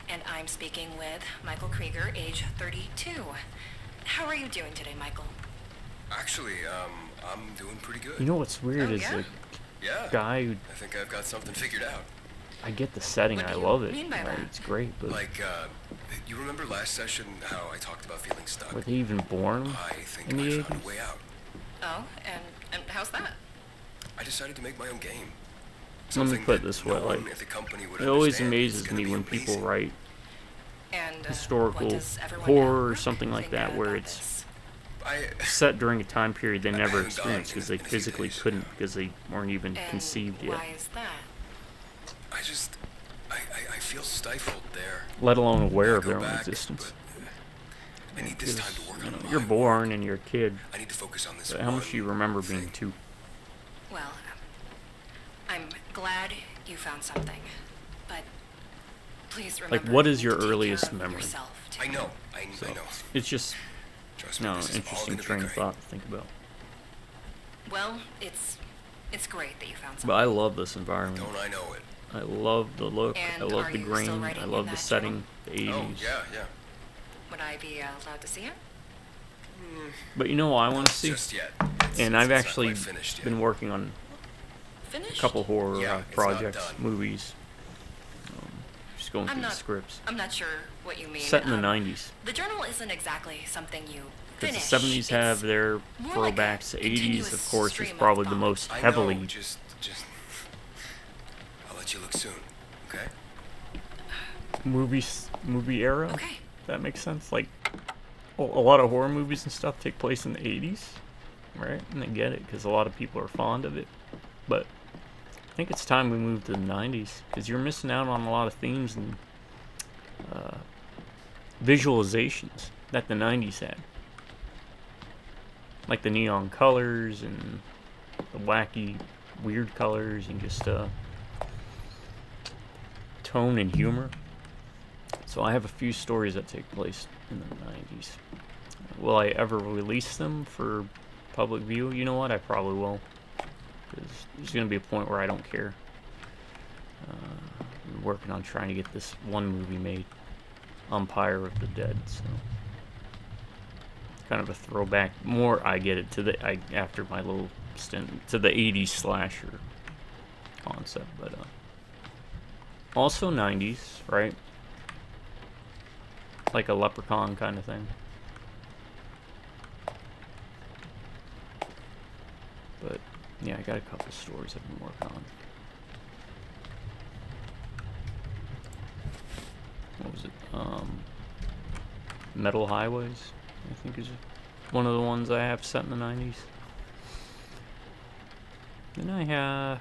and I'm speaking with Michael Krieger, age 32. How are you doing today, Michael? Actually, I'm doing pretty good. You know what's weird is yeah? the Yeah. guy who, I think I've got something figured out. I get the setting, What do I you love it. mean by Right, that? it's great, but Like, you remember last session how I talked about feeling stuck? were they even born I think in the I found 80s? a way out. Oh, and how's that? I decided to make my own game. Let me Something put it that this no way, one like, at the company would it always understand. It's amazes gonna me be when people amazing. write And what historical does everyone horror or now something like think that, where about it's this? set during a time period they never haven't gone experienced because in they a few physically days, couldn't yeah. because they weren't even And conceived yet, why is that? I just, I feel stifled there. let alone aware I of go their own back, existence. but I need this time to Because, work you on know, my you're work. born and you're a kid. I need to focus on this. But how much do you remember being thing. 2? Well, I'm glad you found something, but please remember. What is your to take earliest care of memory? yourself, too. I know. So I know. it's just Trust me, no this is all interesting gonna be train of great. thought to think about. Well, it's great that you found something. But I love this environment. Don't I know it? I love the look. And I love are the you still grain. writing I in love the that setting. The 80s. Oh, yeah. Would I be allowed to see it? But you know what I want to see? Just yet. And I've It's not actually quite finished yet. been working on Finished? a couple horror Yeah, it's not projects, done. movies. Just going I'm through the not. scripts. I'm not sure what you mean. Set in the 90s. The journal isn't exactly something you Because finish. the 70s have It's their more like a throwbacks. The 80s, continuous of course, is stream of probably the thought. most I heavily. know, just. I'll let you look soon, okay? movie era. Okay. That makes sense. Like a lot of horror movies and stuff take place in the 80s, right? And I get it because a lot of people are fond of it. But I think it's time we move to the 90s because you're missing out on a lot of themes and visualizations that the 90s had, like the neon colors and the wacky, weird colors and just tone and humor. So I have a few stories that take place in the 90s. Will I ever release them for public view? You know what? I probably will. Because there's going to be a point where I don't care. I'm working on trying to get this one movie made, Empire of the Dead. So kind of a throwback. More, I get it to the after my little stint to the 80s slasher concept, but also 90s, right? Like a Leprechaun kind of thing. But yeah, I got a couple stories I've been working on. What was it? Metal Highways, I think is one of the ones I have set in the 90s. Then I have,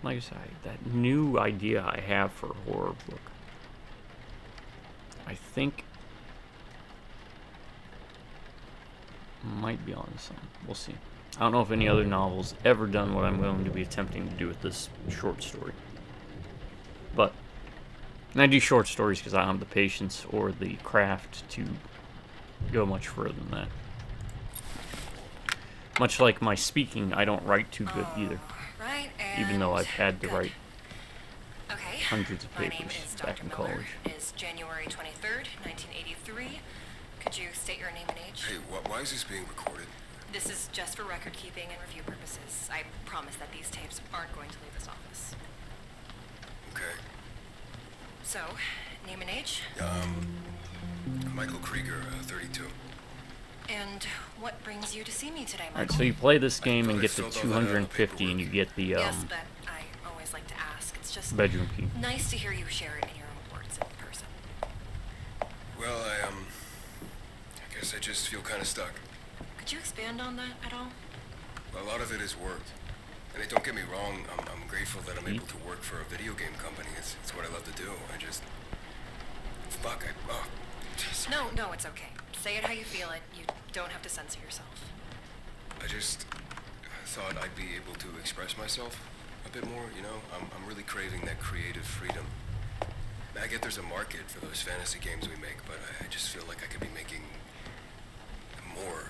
like I said, that new idea I have for a horror book. I think might be on some. We'll see. I don't know if any other novels ever done what I'm going to be attempting to do with this short story. But and I do short stories because I don't have the patience or the craft to go much further than that. Much like my speaking, I don't write too good either. Right. Even though and I've had to good. write Okay. hundreds of My name papers is back Dr. in Miller. college. Is January 23rd, 1983. Could you state your name and age? Hey, why is this being recorded? This is just for record keeping and review purposes. I promise that these tapes aren't going to leave this office. Okay. So, name and age? Michael Krieger, 32. And what brings you to see me today, Michael? Alright, so you play this game and I get to filled all that out on the 250 and you get the Yes, but I always like to ask. It's just bedroom key. nice to hear you share it in your own words in person. Well, I guess I just feel kind of stuck. Could you expand on that at all? A lot of it is work. And don't get me wrong, I'm grateful that I'm able to work for a video game company. It's what I love to do. I just... Fuck, No, it's okay. Say it how you feel it. You don't have to censor yourself. I just thought I'd be able to express myself a bit more, you know? I'm really craving that creative freedom. I get there's a market for those fantasy games we make, but I just feel like I could be making more.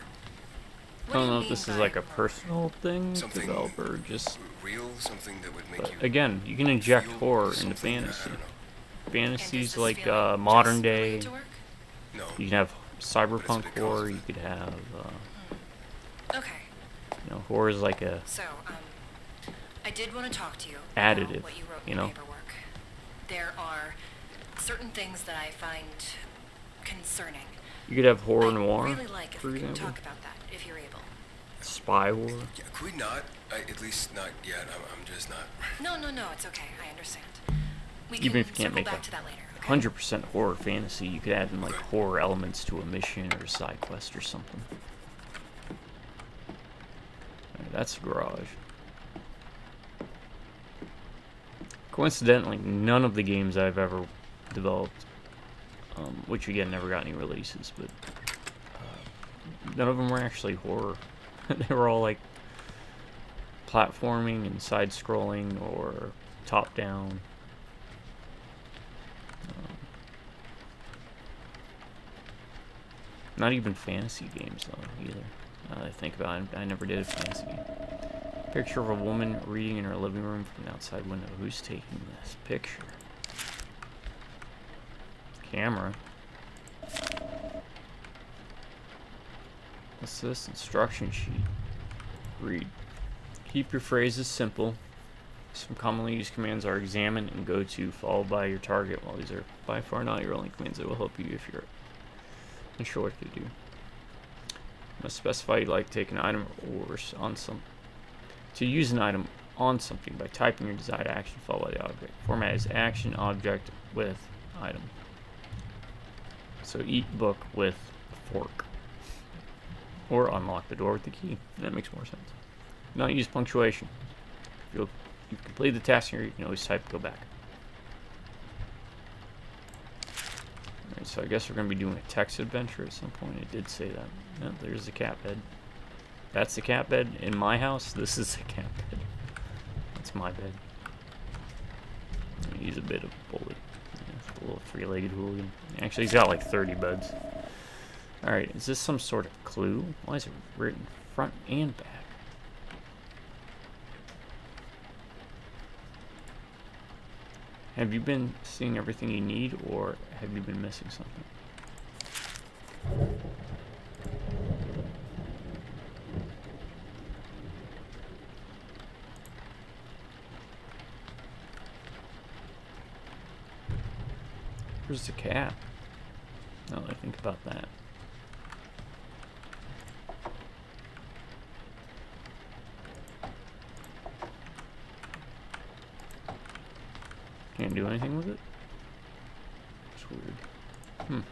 I don't know if this is like a personal thing to Something develop or just... real, something that would make But you... again, you can inject feel horror into something, I fantasy. don't know. Fantasies like modern day. No. You can have cyberpunk big horror. cause. You could have, Okay. horror is like a So, I did want to talk to you Additive, about what you wrote in you your know? paperwork. There are certain things that I find concerning. You could have horror I'd noir, really like if for we can example. talk about that, if you're able. Spy horror. Yeah, could we not? At least not yet. I'm just not... No, it's okay. I understand. We Even can if you can't circle make back that. to that later, 100% horror fantasy. You could add in like horror elements to a mission or a side quest or something. Alright, that's the garage. Coincidentally, none of the games I've ever developed, which again never got any releases, but none of them were actually horror. They were all like platforming and side-scrolling or top-down. Not even fantasy games, though, either. Now that I think about it, I never did a fantasy game. Picture of a woman reading in her living room from an outside window. Who's taking this picture? Camera. What's this? Instruction sheet. Read. Keep your phrases simple. Some commonly used commands are examine and go to, followed by your target. While these are by far not your only commands that will help you if you're unsure what to do. You must specify you'd like to take an item or on some. To use an item on something by typing your desired action followed by the object. Format is action object with item. So eat book with fork. Or unlock the door with the key. That makes more sense. Do not use punctuation. If you've completed the task here, you can always type go back. Alright, so I guess we're going to be doing a text adventure at some point. It did say that. No, there's the cat bed. That's the cat bed. In my house, this is the cat bed. That's my bed. He's a bit of a bully. Yeah, a little three-legged hooligan. Actually, he's got like 30 beds. Alright, is this some sort of clue? Why is it written front and back? Have you been seeing everything you need, or have you been missing something? Where's the cat? Now that I think about that. Can't do anything with it? It's weird.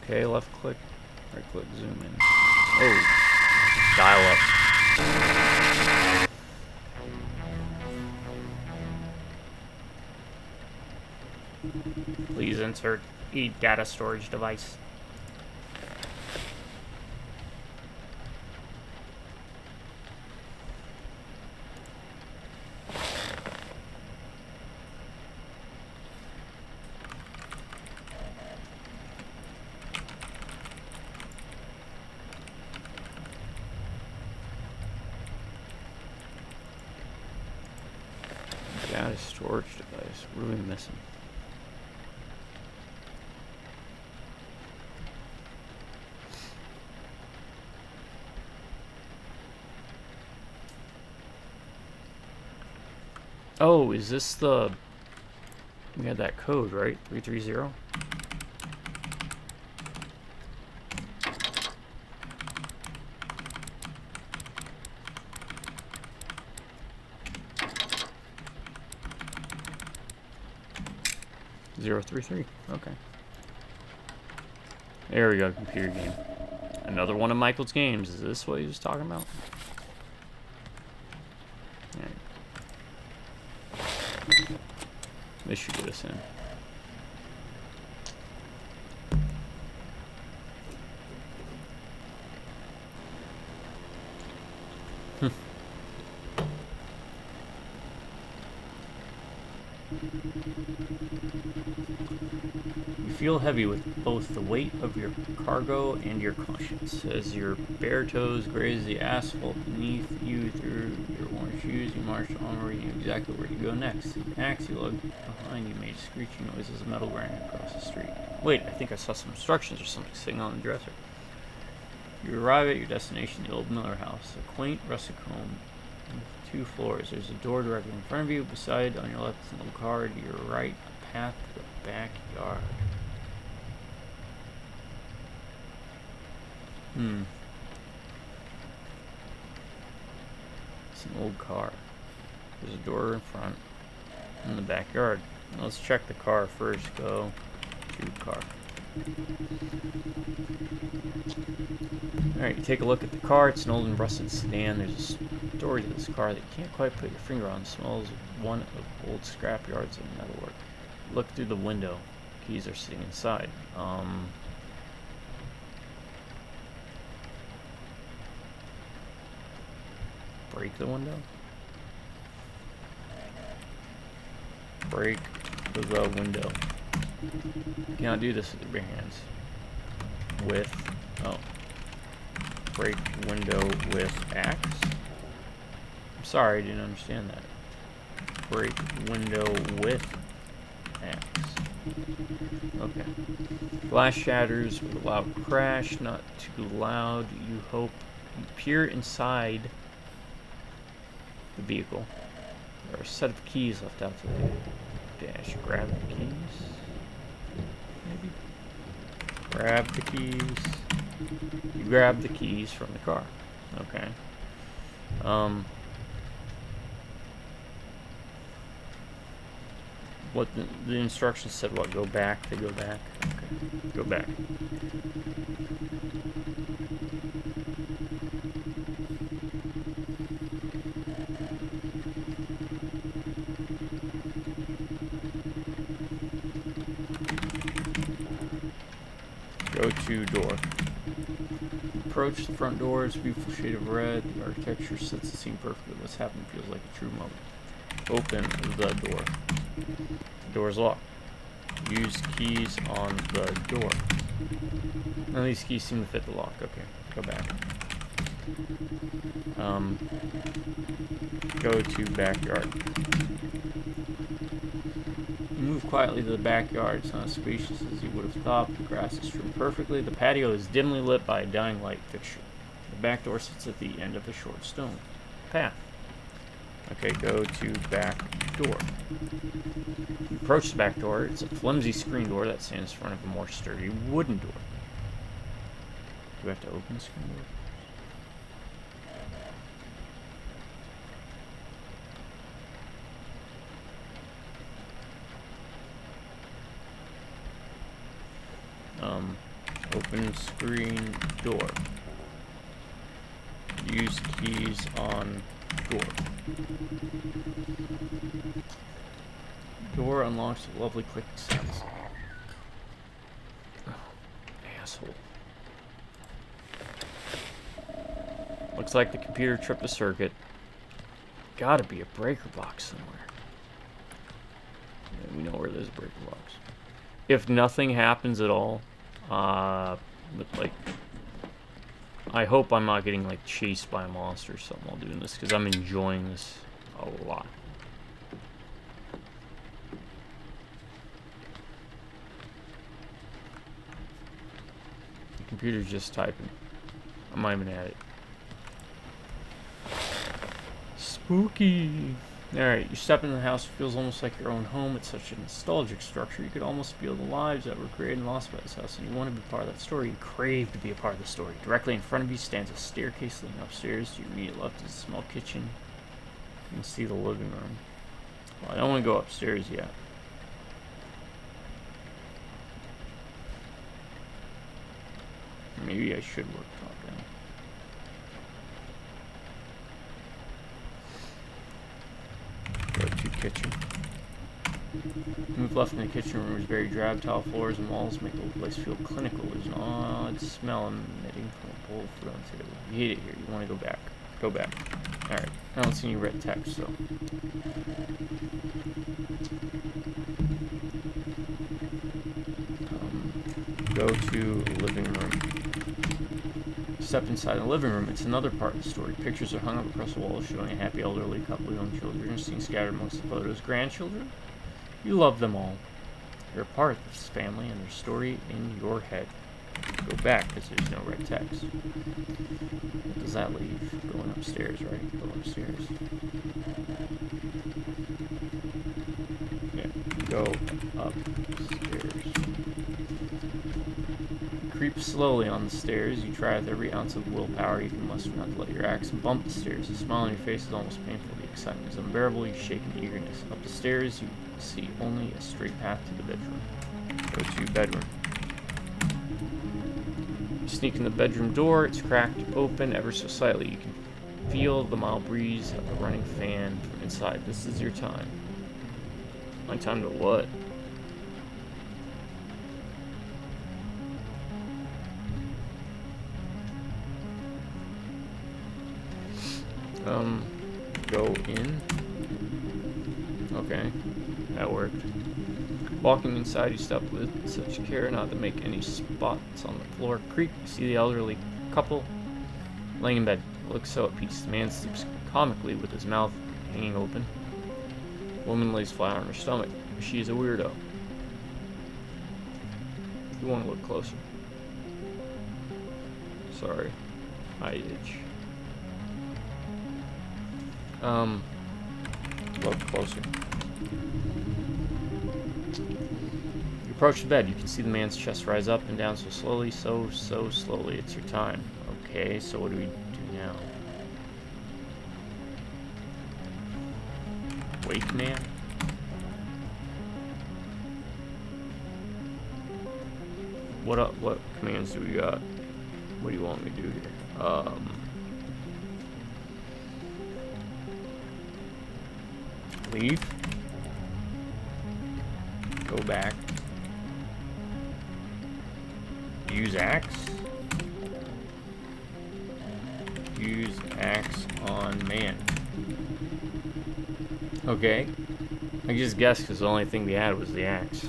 Okay, left click, right click, zoom in. Oh, dial up. Please insert data storage device. Data storage device. What are we missing? Oh, is this the... We had that code, right? 330? Zero 33. Okay. There we go, computer game. Another one of Michael's games. Is this what he was talking about? This should get us in. You feel heavy with both the weight of your cargo and your conscience. As your bare toes graze the asphalt beneath you through your worn shoes, you march onward. You know exactly where to go next. The axe you lug behind you made screeching noise as a metal ran across the street. Wait, I think I saw some instructions or something sitting on the dresser. You arrive at your destination, the old Miller house, a quaint rustic home with 2 floors. There's a door directly in front of you. Beside, on your left, is an old car. To your right, a path to the backyard. It's an old car. There's a door in front in the backyard. Now let's check the car first. Go to car. Alright, you take a look at the car. It's an old and rusted sedan. There's a story to this car that you can't quite put your finger on. It smells of one of old scrapyards and metalwork. Look through the window. Keys are sitting inside. Break the window? Break the window. You cannot do this with your hands. Break window with axe? I'm sorry, I didn't understand that. Break window with axe. Okay. Glass shatters with a loud crash, not too loud. You hope. You peer inside the vehicle. There are a set of keys left out to the dash. Grab the keys. Maybe. Grab the keys. You grab the keys from the car. Okay. What the instructions said, what? Go back to go back? Okay. Go back. Go to door. Approach the front door. It's a beautiful shade of red. The architecture sets the scene perfectly. What's happened feels like a true moment. Open the door. The door is locked. Use keys on the door. None of these keys seem to fit the lock. Okay, go back. Go to backyard. You move quietly to the backyard. It's not as spacious as you would have thought. The grass is trimmed perfectly. The patio is dimly lit by a dying light fixture. The back door sits at the end of a short stone path. Okay, go to back door. You approach the back door. It's a flimsy screen door that stands in front of a more sturdy wooden door. Do we have to open the screen door? Open screen door. Use keys on door. Door unlocks with lovely clicking sounds. Oh, asshole. Looks like the computer tripped a circuit. Gotta be a breaker box somewhere. Yeah, we know where there's a breaker box. If nothing happens at all, but like, I hope I'm not getting like chased by a monster or something while doing this, because I'm enjoying this a lot. The computer's just typing. I'm not even at it. Spooky. Alright, you step into the house. It feels almost like your own home. It's such a nostalgic structure. You could almost feel the lives that were created and lost by this house, and you want to be part of that story. You crave to be a part of the story. Directly in front of you stands a staircase leading upstairs. To your immediate left is a small kitchen. You can see the living room. Well, I don't want to go upstairs yet. Maybe I should work top down. Go to kitchen. Move left in the kitchen room is very drab. Tile floors and walls make the whole place feel clinical. There's an odd smell emitting from a bowl of food on the table. You hate it here. You want to go back. Go back. Alright. I don't see any red text, so. Go to living room. Step inside the living room. It's another part of the story. Pictures are hung up across the walls showing a happy elderly couple, young children seen scattered amongst the photos. Grandchildren? You love them all. You're a part of this family and their story in your head. Go back because there's no red text. What does that leave? Going upstairs, right? Go upstairs. Yeah, go upstairs. You creep slowly on the stairs. You try with every ounce of willpower you can muster not to let your axe bump the stairs. The smile on your face is almost painful. The excitement is unbearable. You shake in eagerness. Up the stairs, you see only a straight path to the bedroom. Go to your bedroom. You sneak in the bedroom door. It's cracked open ever so slightly. You can feel the mild breeze of the running fan from inside. This is your time. My time to what? Go in. Okay, that worked. Walking inside, you stop with such care not to make any spots on the floor. Creak, you see the elderly couple laying in bed. Looks so at peace. The man sleeps comically with his mouth hanging open. The woman lays flat on her stomach. She is a weirdo. You want to look closer. Sorry. I itch. Look closer. You approach the bed. You can see the man's chest rise up and down so slowly, so slowly. It's your time. Okay, so what do we do now? Wake man? What commands do we got? What do you want me to do here? Leave. Go back. Use axe. Use axe on man. Okay. I just guessed because the only thing we had was the axe.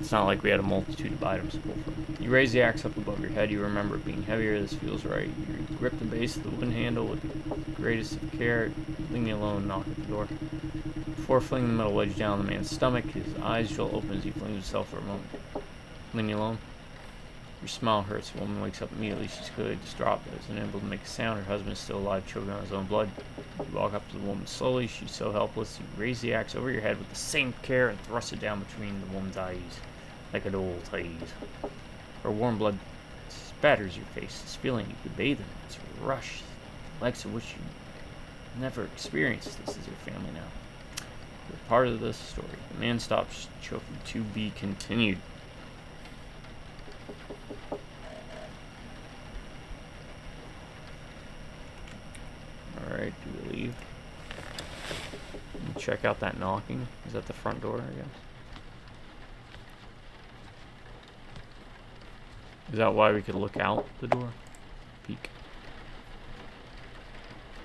It's not like we had a multitude of items to pull from. You raise the axe up above your head. You remember it being heavier. This feels right. You grip the base of the wooden handle with the greatest of care. Leave me alone. Knock at the door. Before flinging the metal wedge down the man's stomach, his eyes drill open as he flings himself for a moment. Leave me alone. Your smile hurts. The woman wakes up immediately. She's clearly distraught, but is unable to make a sound. Her husband is still alive, choking on his own blood. You walk up to the woman slowly. She's so helpless. You raise the axe over your head with the same care and thrust it down between the woman's eyes, like an old eyes. Her warm blood spatters your face. This feeling you could bathe in. It's a rush, the likes of which you never experienced. This is your family now. You're part of this story. The man stops choking. To be continued. Alright, do we leave? Check out that knocking. Is that the front door, I guess? Is that why we could look out the door? Peek.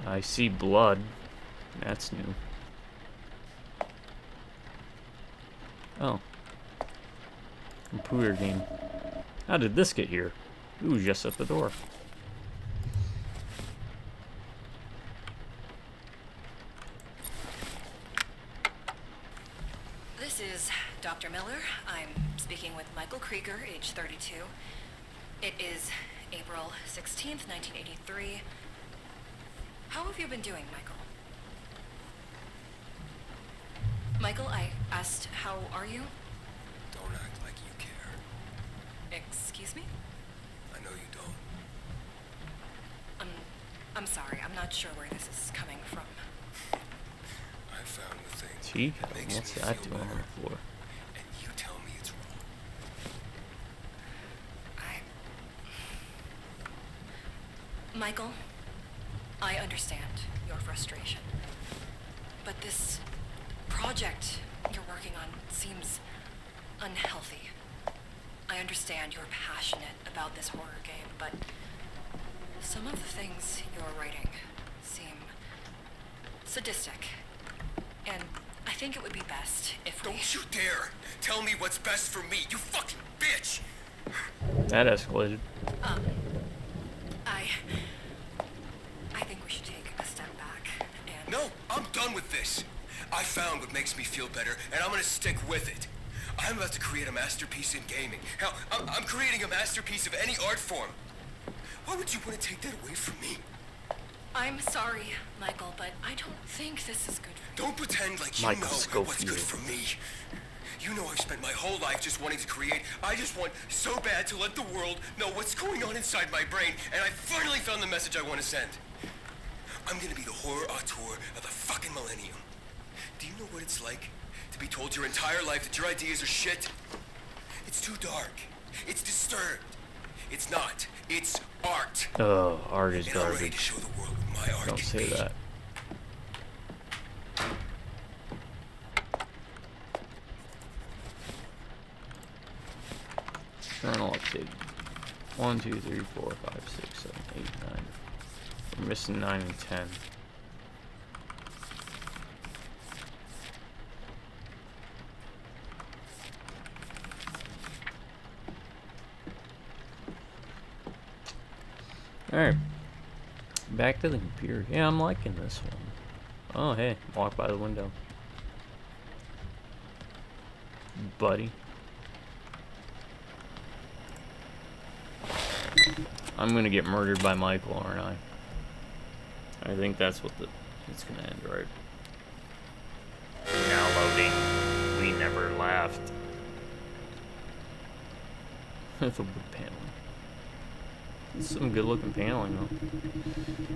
I see blood. That's new. Oh. Computer game. How did this get here? It was just at the door. This is Dr. Miller. I'm speaking with Michael Krieger, age 32. It is April 16th, 1983. How have you been doing, Michael? Michael, I asked, how are you? Don't act like you care. Excuse me? I know you don't. I'm sorry. I'm not sure where this is coming from. I found the thing Gee, that makes what's me that feel doing on better, the floor? and you tell me it's wrong. Michael, I understand your frustration. But this project you're working on seems unhealthy. I understand you're passionate about this horror game, but some of the things you're writing seem sadistic. And I think it would be best if we... Don't you dare tell me what's best for me, you fucking bitch! That escalated. I think we should take a step back and... No, I'm done with this. I found what makes me feel better, and I'm gonna stick with it. I'm about to create a masterpiece in gaming. Hell, I'm creating a masterpiece of any art form. Why would you want to take that away from me? I'm sorry, Michael, but I don't think this is good for you. Don't pretend like you Michael know what's good Scofield. for me. You know I've spent my whole life just wanting to create. I just want so bad to let the world know what's going on inside my brain, and I finally found the message I want to send. I'm gonna be the horror auteur of the fucking millennium. Do you know what it's like to be told your entire life that your ideas are shit? It's too dark. It's disturbed. It's not. It's art. Oh, art is And I'm ready to garbage. show the world what my art Don't can say be. that. Journal update. 1, 2, 3, 4, 5, 6, 7, 8, 9. We're missing 9 and 10. Alright. Back to the computer. Yeah, I'm liking this one. Oh, hey. Walk by the window. Buddy. I'm gonna get murdered by Michael, aren't I? I think that's what it's gonna end, right? Now loading. We never laughed. With a wood paneling. Some good looking paneling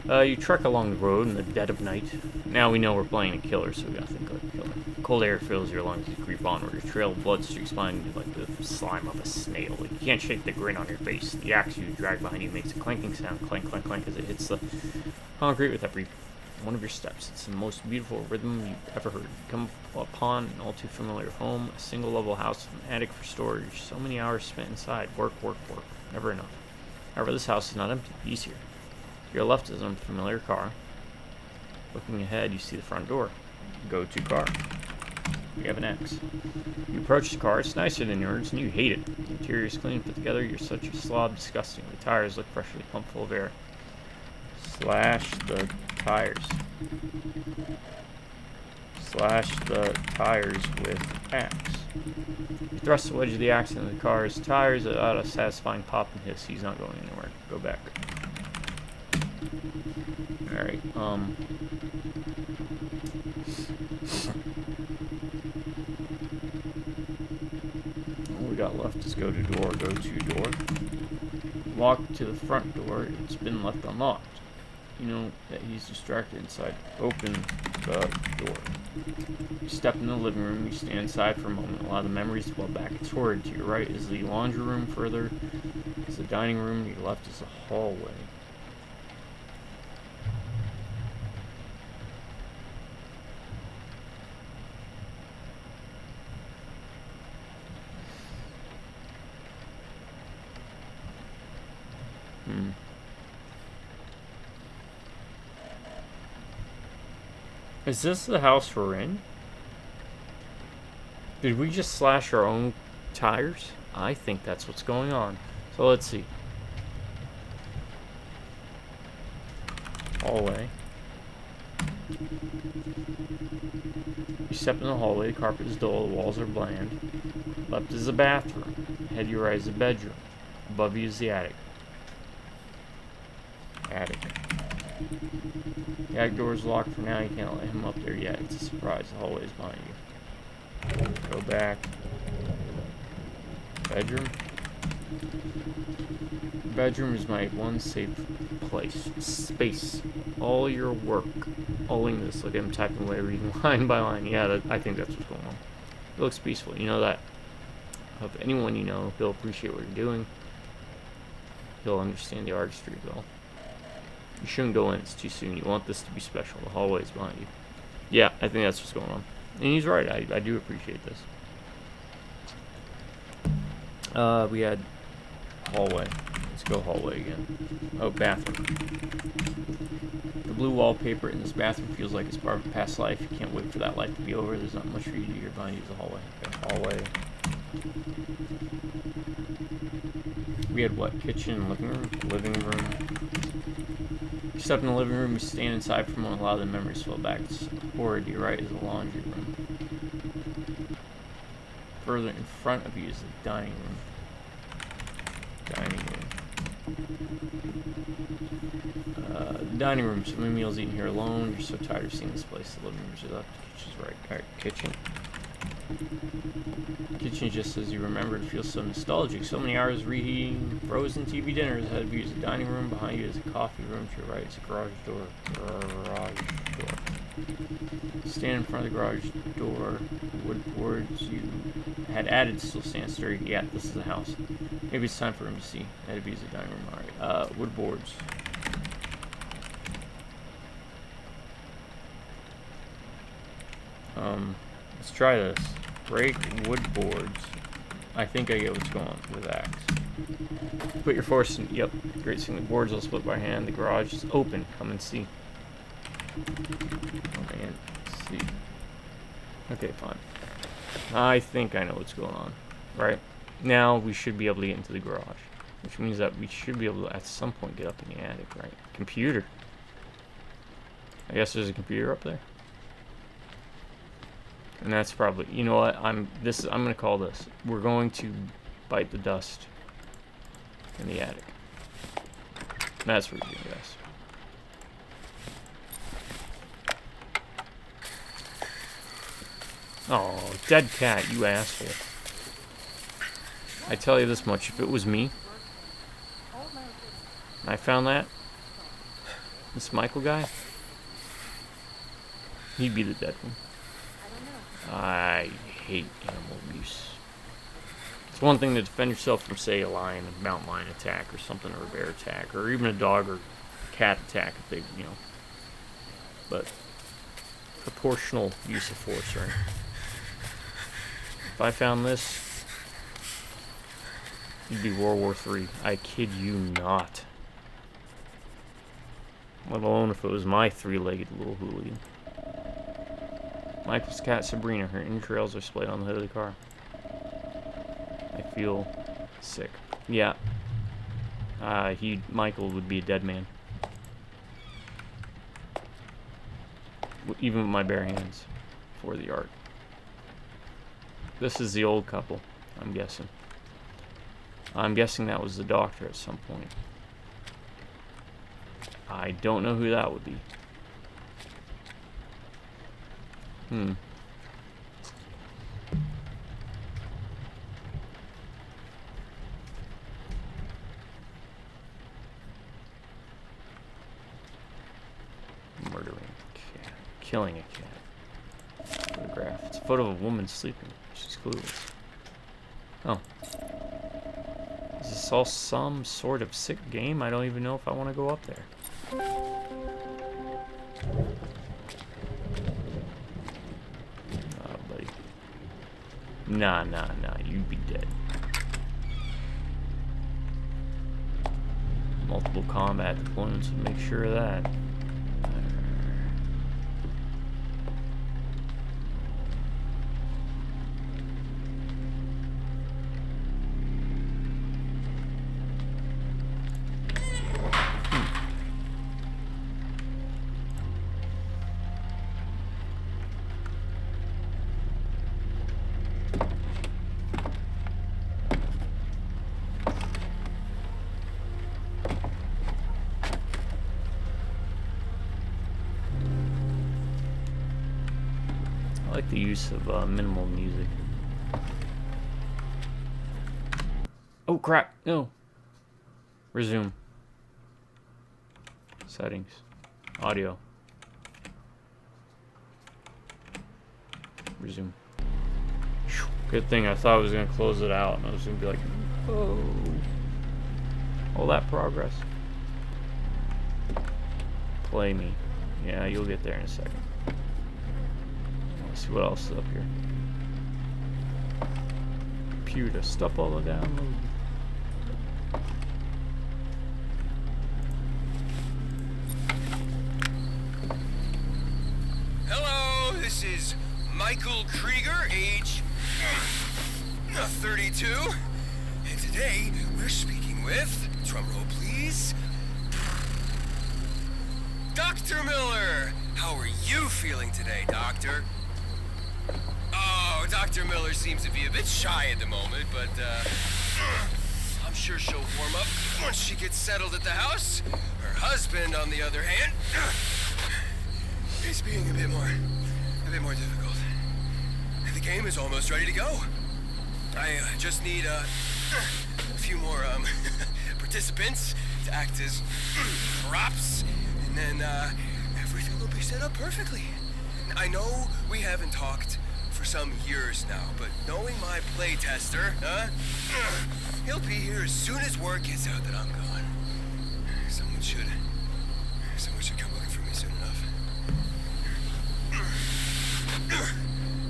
though. You trek along the road in the dead of night. Now we know we're playing a killer, so we gotta think like a killer. Cold air fills your lungs as you creep onward. Your trail of blood streaks behind you like the slime of a snail. You can't shake the grin on your face. The axe you drag behind you makes a clanking sound, clank, clank, clank, as it hits the concrete with every one of your steps. It's the most beautiful rhythm you've ever heard. You come upon an all too familiar home, a single level house with an attic for storage. So many hours spent inside. Work, work, work. Never enough. However, this house is not empty. He's here. To your left is an unfamiliar car. Looking ahead, you see the front door. Go-to car. You have an axe. You approach the car. It's nicer than yours, and you hate it. The interior is clean, put together. You're such a slob. Disgusting. The tires look freshly pumped full of air. Slash the tires. Slash the tires with axe. You thrust the wedge of the axe into the car's tires without a satisfying pop and hiss. He's not going anywhere. Go back. Alright, all we got left is go to door, go to door. Walk to the front door. It's been left unlocked. You know that he's distracted inside. Open the door. You step in the living room. You stand inside for a moment. Allow the memories to well back. It's horrid. To your right is the laundry room. Further is the dining room. To your left is the hallway. Is this the house we're in? Did we just slash our own tires? I think that's what's going on. So let's see. Hallway. You step in the hallway. The carpet is dull. The walls are bland. Left is the bathroom. Ahead you right is the bedroom. Above you is the attic. Attic. The attic door is locked for now. You can't let him up there yet. It's a surprise. The hallway is behind you. Go back. Bedroom. Bedroom is my one safe place. Space. All your work. Owing this. Look at him typing away, reading line by line. Yeah, I think that's what's going on. It looks peaceful. You know that. Of anyone you know, he'll appreciate what you're doing. He'll understand the artistry of it all. You shouldn't go in. It's too soon. You want this to be special. The hallway is behind you. Yeah, I think that's what's going on. And he's right. I do appreciate this. We had hallway. Let's go hallway again. Oh, bathroom. The blue wallpaper in this bathroom feels like it's part of a past life. You can't wait for that life to be over. There's not much for you to do. You're behind you is the hallway. Okay, hallway. We had what? Kitchen and living room? Living room. You step in the living room, you stand inside for a moment, allow the memories to flow back. It's horrid. To your right is the laundry room. further in front of you is the dining room. The dining room. So many meals eaten here alone. You're so tired of seeing this place. The living room's left. The kitchen's right. Alright, kitchen. Kitchen, just as you remembered, feels so nostalgic. So many hours reheating frozen TV dinners. Ahead of you is a dining room. Behind you is a coffee room. To your right is a garage door. Stand in front of the garage door. Wood boards you had added still stand sturdy. Yeah, this is a house. Maybe it's time for him to see. Ahead of you is a dining room. Alright, wood boards. Let's try this. Break wood boards. I think I get what's going on with axe. Put your force in. Yep. Great seeing the boards all split by hand. The garage is open. Come and see. Come and see. Okay, fine. I think I know what's going on. Right? Now we should be able to get into the garage. Which means that we should be able to at some point get up in the attic, right? Computer. I guess there's a computer up there. And that's probably, you know what, I'm gonna call this. We're going to bite the dust in the attic. That's what we're doing, guys. Oh, dead cat, you asshole. I tell you this much, if it was me, and I found that, this Michael guy, he'd be the dead one. I hate animal abuse. It's one thing to defend yourself from, say, a lion, a mountain lion attack or something, or a bear attack, or even a dog or cat attack if they, you know. But proportional use of force, right? If I found this, it'd be World War III. I kid you not. Let alone if it was my three-legged little hooligan. Michael's cat, Sabrina. Her entrails are splayed on the hood of the car. I feel sick. Yeah. Michael would be a dead man. Even with my bare hands. For the art. This is the old couple, I'm guessing. I'm guessing that was the doctor at some point. I don't know who that would be. Murdering a cat. Killing a cat. Photograph. It's a photo of a woman sleeping. She's clueless. Oh. Is this all some sort of sick game? I don't even know if I want to go up there. Nah, you'd be dead. Multiple combat deployments would make sure of that. I like the use of minimal music. Oh crap, no. Resume. Settings. Audio. Resume. Good thing I thought I was going to close it out and I was going to be like, oh. All that progress. Play me. Yeah, you'll get there in a second. Let's see what else is up here. Computer, stop all the download. Hello, this is Michael Krieger, age 32. And today we're speaking with, drumroll please, Dr. Miller. How are you feeling today, Doctor? Oh, Oh, Dr. Miller seems to be a bit shy at the moment, but, I'm sure she'll warm up once she gets settled at the house. Her husband, on the other hand, is being a bit more difficult. The game is almost ready to go. I just need a few more participants to act as props, and then everything will be set up perfectly. I know we haven't talked for some years now, but knowing my playtester, he'll be here as soon as word gets out that I'm gone. Someone should come looking for me soon enough.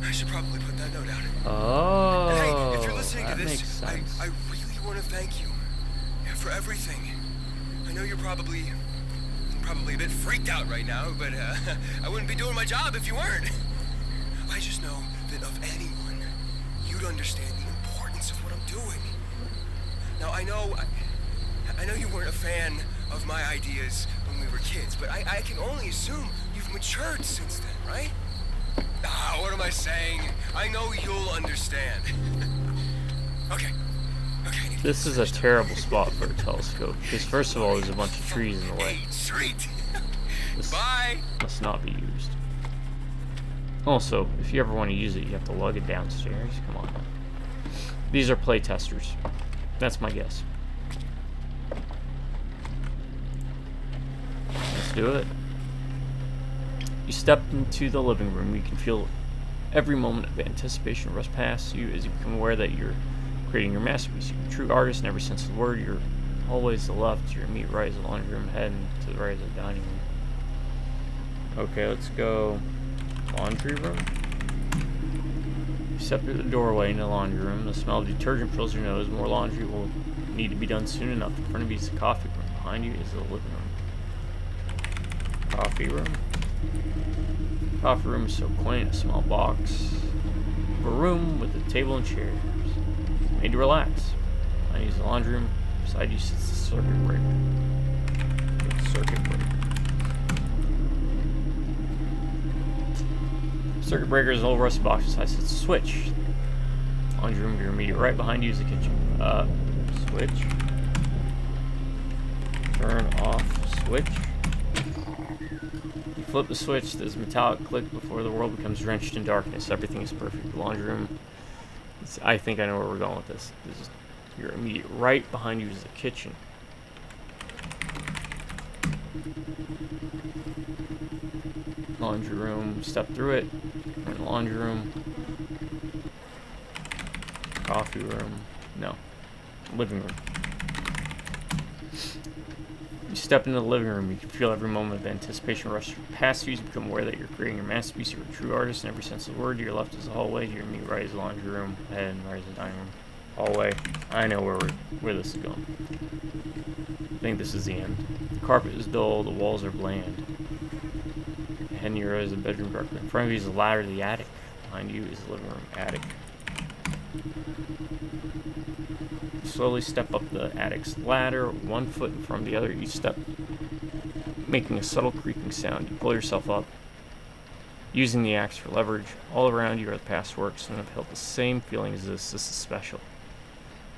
I should probably put that note out. Oh, And hey, if you're listening to that makes this, sense. I really want to thank you for everything. I know you're probably a bit freaked out right now, but I wouldn't be doing my job if you weren't. I just know that of anyone, you'd understand the importance of what I'm doing. Now, I know you weren't a fan of my ideas when we were kids, but I can only assume you've matured since then, right? Ah, what am I saying? I know you'll understand. Okay. I need to This is a terrible spot for a telescope, because first of all, there's a bunch of trees in the way. Hey, treat. This Bye. must not be used. Also, if you ever want to use it, you have to lug it downstairs. Come on. These are play testers. That's my guess. Let's do it. You step into the living room. You can feel every moment of anticipation rush past you as you become aware that you're creating your masterpiece. You're a true artist in every sense of the word. You're always to the left, your immediate right is the laundry room, head, and to the right is the dining room. Okay, let's go laundry room. You step through the doorway in the laundry room. The smell of detergent fills your nose. More laundry will need to be done soon enough. In front of you is the coffee room. Behind you is the living room. Coffee room. Coffee room is so quaint. A small box of a room with a table and chairs. Made to relax. Behind you is the laundry room. Beside you sits the circuit breaker. Circuit breaker. Circuit breaker is an old rusty box beside sits a switch. Laundry room, your immediate right behind you is the kitchen. Switch. Turn off switch. You flip the switch, there's a metallic click before the world becomes drenched in darkness. Everything is perfect. The laundry room. I think I know where we're going with this. This is your immediate right behind you is the kitchen. Laundry room, step through it. We're in the laundry room. Coffee room. No. Living room. You step into the living room, you can feel every moment of anticipation rush past you. You become aware that you're creating your masterpiece. You're a true artist in every sense of the word. To your left is the hallway. To your immediate right is the laundry room. Head and right is the dining room. Hallway. I know where this is going. I think this is the end. The carpet is dull. The walls are bland. Head and your right is the bedroom directly. In front of you is the ladder to the attic. Behind you is the living room. Attic. You slowly step up the attic's ladder, 1 foot in front of the other. Each step making a subtle creaking sound. You pull yourself up, using the axe for leverage. All around you are the past works, and have felt the same feeling as this. This is special.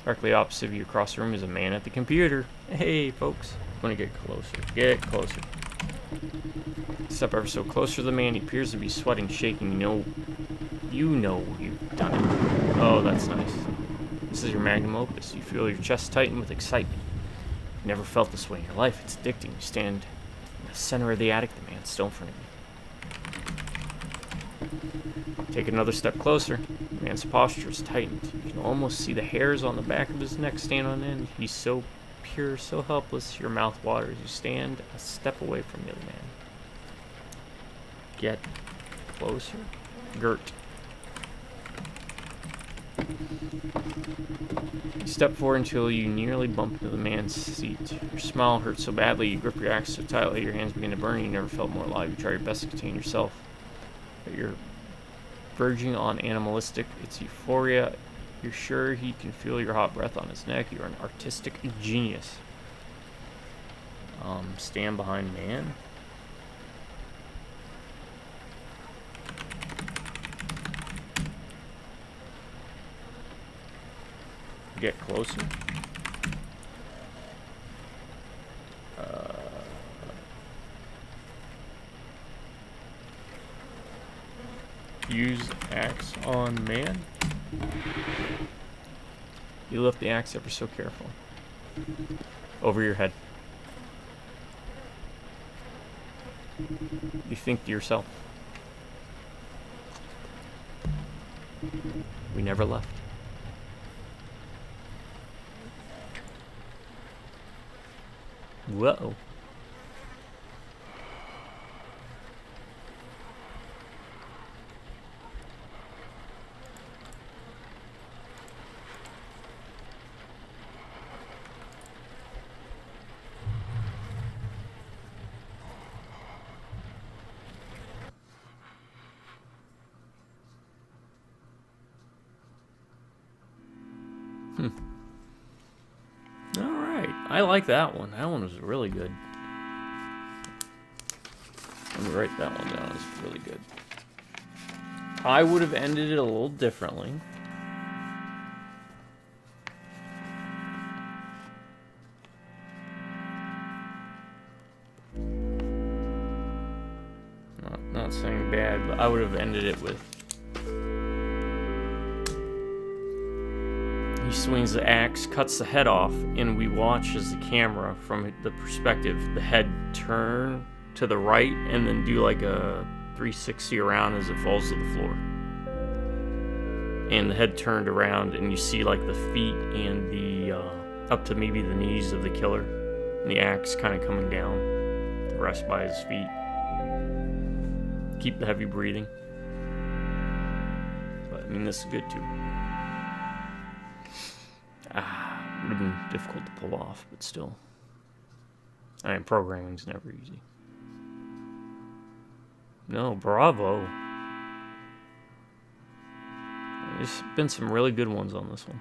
Directly opposite of you across the room is a man at the computer. Hey, folks. I'm going to get closer. Get closer. Step ever so closer to the man. He appears to be sweating, shaking. You know you've done it. Oh, that's nice. This is your magnum opus. You feel your chest tighten with excitement. You've never felt this way in your life. It's addicting. You stand in the center of the attic. The man's still in front of you. Take another step closer. The man's posture is tightened. You can almost see the hairs on the back of his neck stand on end. He's so pure, so helpless. Your mouth waters. You stand a step away from the other man. Get closer. Gert. You step forward until you nearly bump into the man's seat. Your smile hurts so badly, you grip your axe so tightly your hands begin to burn. You never felt more alive. You try your best to contain yourself, but you're verging on animalistic. It's euphoria. You're sure he can feel your hot breath on his neck. You're an artistic genius. Stand behind man. Get closer. Use axe on man. You lift the axe ever so careful. Over your head. You think to yourself, we never left. Whoa. Alright, I like that one. That one was really good. Let me write that one down. It's really good. I would have ended it a little differently. Not saying bad, but I would have ended it with... He swings the axe, cuts the head off, and we watch as the camera, from the perspective, the head turn to the right and then do like a 360 around as it falls to the floor. And the head turned around and you see like the feet and the up to maybe the knees of the killer, and the axe kind of coming down to rest by his feet. Keep the heavy breathing. But I mean, this is good too. Would have been difficult to pull off, but still. I mean, programming's never easy. No, bravo. There's been some really good ones on this one.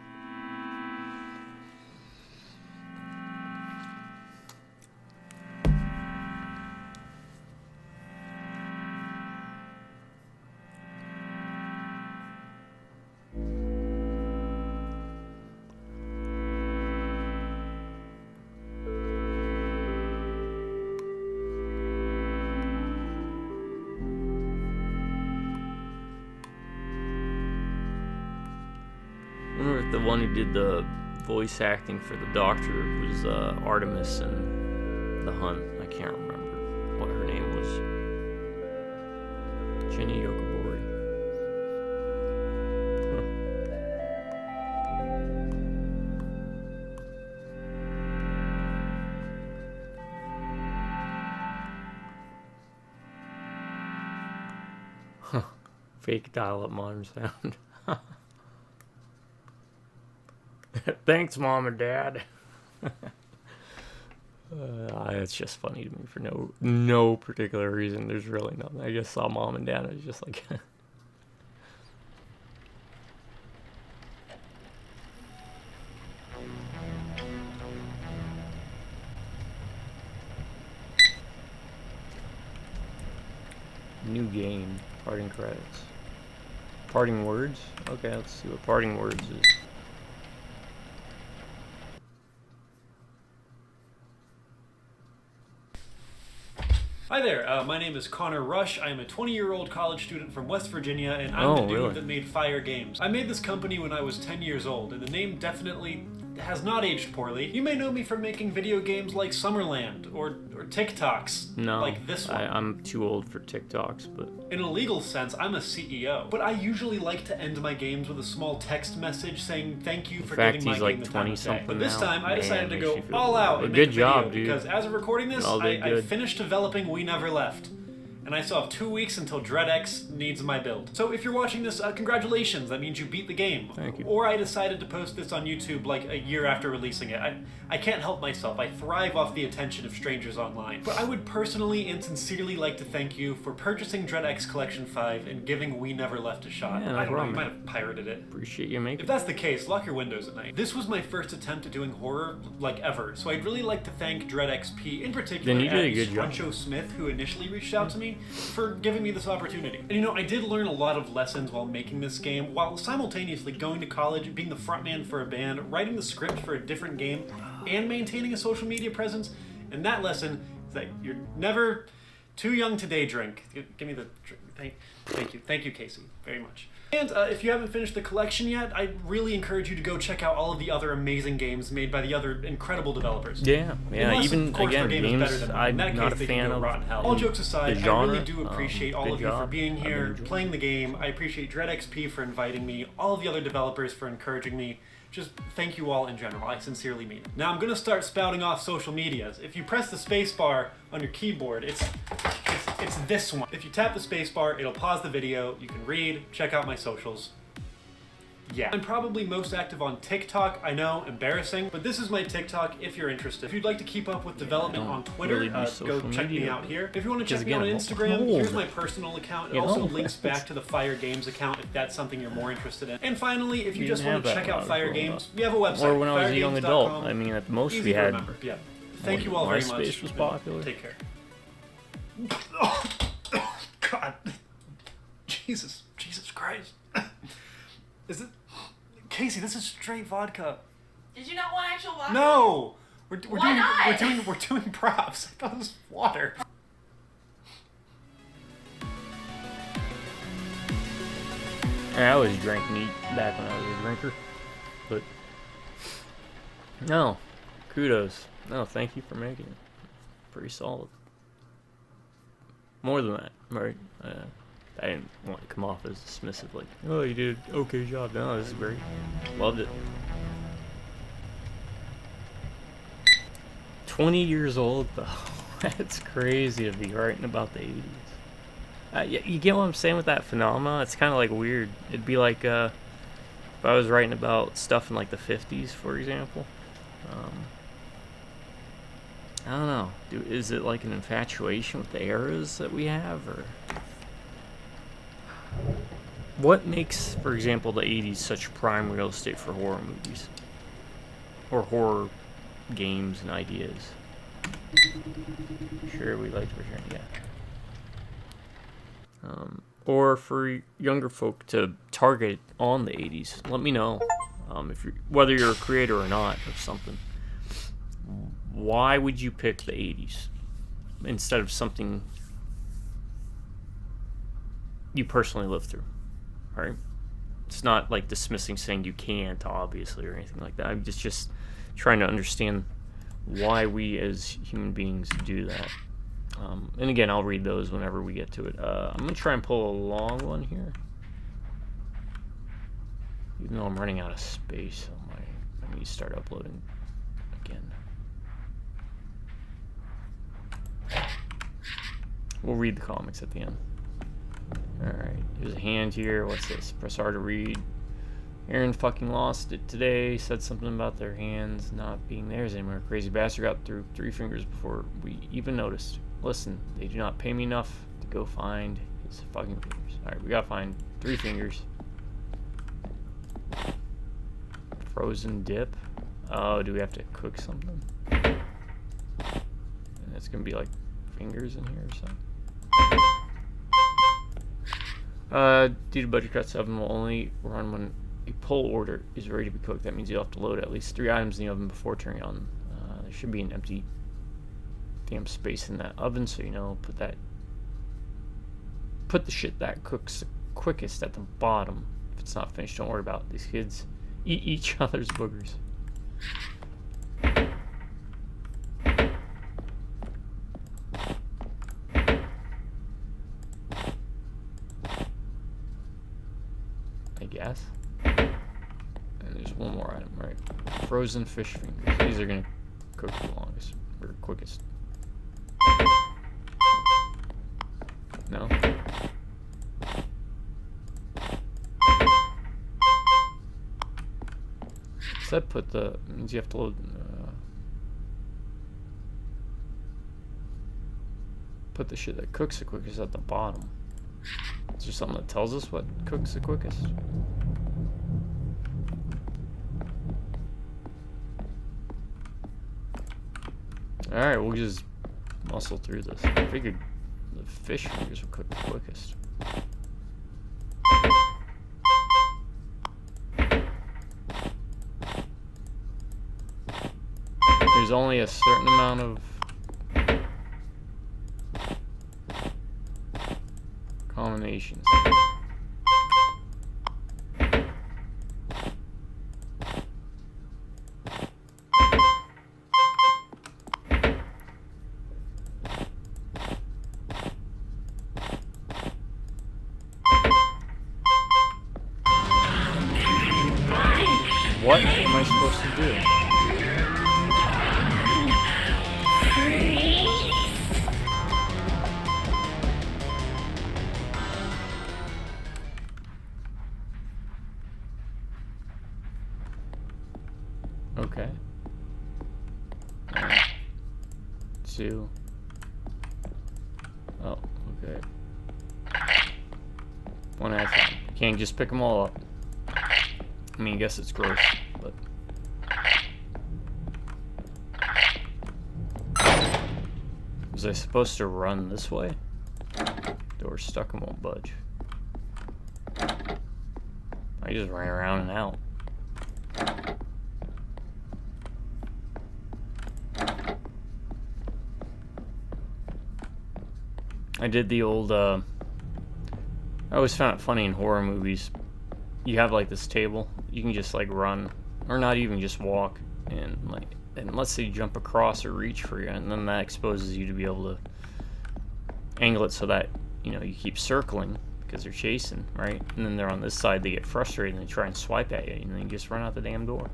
I wonder if the one who did the voice acting for the doctor was Artemis in The Hunt. I can't remember what her name was. Jenny Yokobori. Huh. Fake dial-up modern sound. Thanks, Mom and Dad. It's just funny to me for no particular reason. There's really nothing. I just saw Mom and Dad. I was just like... New game. Parting credits. Parting words? Okay, let's see what parting words is. Hi there, my name is Connor Rush. I am a 20-year-old college student from West Virginia, and I'm the dude that made Fire Games. I made this company when I was 10 years old, and the name definitely has not aged poorly. You may know me from making video games like Summerland, or TikToks, like this one. I'm too old for TikToks, but... In a legal sense, I'm a CEO, but I usually like to end my games with a small text message saying thank you for giving my game the time of day. But this time, I decided to go all out and make a video, because as of recording this, I finished developing We Never Left. And I still have 2 weeks until DreadX needs my build. So if you're watching this, congratulations, that means you beat the game. Thank you. Or I decided to post this on YouTube like a year after releasing it. I can't help myself. I thrive off the attention of strangers online. But I would personally and sincerely like to thank you for purchasing DreadX Collection 5 and giving We Never Left a shot. Yeah, no I don't know, problem. you might have pirated it. Appreciate you making If that's the case, lock your windows at night. This was my first attempt at doing horror, like ever, so I'd really like to thank DreadXP, in particular Then you did a good job. Scruncho Smith, who initially reached out to me. me for giving me this opportunity. And you know, I did learn a lot of lessons while making this game, while simultaneously going to college, being the frontman for a band, writing the script for a different game, and maintaining a social media presence. And that lesson is that you're never too young to day drink. Give me the drink. Thank you, Casey, very much. And if you haven't finished the collection yet, I really encourage you to go check out all of the other amazing games made by the other incredible developers. Yeah. Unless, Even of course, again, their game is better games than I'm in that not case, a they can fan go of. rot in hell. All jokes aside, The genre, I really do appreciate all of you for being here, playing the game. I appreciate DreadXP for inviting me, all of the other developers for encouraging me. Just thank you all in general. I sincerely mean it. Now I'm gonna start spouting off social medias. If you press the space bar on your keyboard, it's this one. If you tap the space bar, it'll pause the video. You can read, check out my socials. Yeah. I'm probably most active on TikTok. I know, embarrassing, but this is my TikTok if you're interested. If you'd like to keep up with development on Twitter, really go check me out here. If you want to check me again, out on I'm Instagram, old. here's my personal account. It also links back to the Fire Games account if that's something you're more interested in. And finally, if you just want to check out Fire Games, we have a website. Or when I was a young adult. firegames.com. I mean, at the most Easy we to had. remember. Yeah. Thank you all very much. MySpace was popular. Take care. Oh, God. Jesus Christ. Is it... Casey, this is straight vodka. Did you not want actual vodka? No! We're Why doing not? we're doing props. I thought it was water. I always drank neat back when I was a drinker, but no, kudos. No, thank you for making it. Pretty solid. More than that, right? I didn't want to come off as dismissive, like, oh, you did an okay job. No, this is great. Loved it. 20 years old, though. That's crazy to be writing about the 80s. You get what I'm saying with that phenomenon? It's kind of like weird. It'd be like if I was writing about stuff in like the 50s, for example. I don't know. Is it like an infatuation with the eras that we have, or what makes, for example, the 80s such prime real estate for horror movies or horror games and ideas? Sure, we like to return, yeah. Or for younger folk to target on the 80s. Let me know whether you're a creator or not of something. Why would you pick the 80s instead of something you personally lived through? All right? It's not like dismissing saying you can't, obviously, or anything like that. I'm just trying to understand why we as human beings do that. And again, I'll read those whenever we get to it. I'm going to try and pull a long one here. Even though I'm running out of space, I need to start uploading again. We'll read the comics at the end. Alright, there's a hand here. What's this? Press R to read. Aaron fucking lost it today. Said something about their hands not being theirs anymore. Crazy bastard got through 3 fingers before we even noticed. Listen, they do not pay me enough to go find his fucking fingers. Alright, we gotta find 3 fingers. Frozen dip. Oh, do we have to cook something? And it's gonna be like fingers in here or something. Due to budget cuts, oven will only run when a pull order is ready to be cooked. That means you'll have to load at least 3 items in the oven before turning on. There should be an empty damn space in that oven, so put the shit that cooks the quickest at the bottom. If it's not finished, don't worry about it. These kids eat each other's boogers. I guess. And there's one more item, right? Frozen fish fingers. These are gonna cook the longest or quickest. No. That means you have to load. Put the shit that cooks the quickest at the bottom. Is there something that tells us what cooks the quickest? Alright, we'll just muscle through this. I figured The fish fingers will cook the quickest. There's only a certain amount of combinations. What am I supposed to do? Okay. 2. Oh, okay. 1 at a time. Can't just pick them all up. I mean, I guess it's gross, but... Was I supposed to run this way? Door stuck and won't budge. I just ran around and out. I did the old, I always found it funny in horror movies. You have like this table, you can just like run, or not even just walk, and like, and let's say you jump across or reach for you, and then that exposes you to be able to angle it so that, you know, you keep circling because they're chasing, right? And then they're on this side, they get frustrated and they try and swipe at you, and then you just run out the damn door.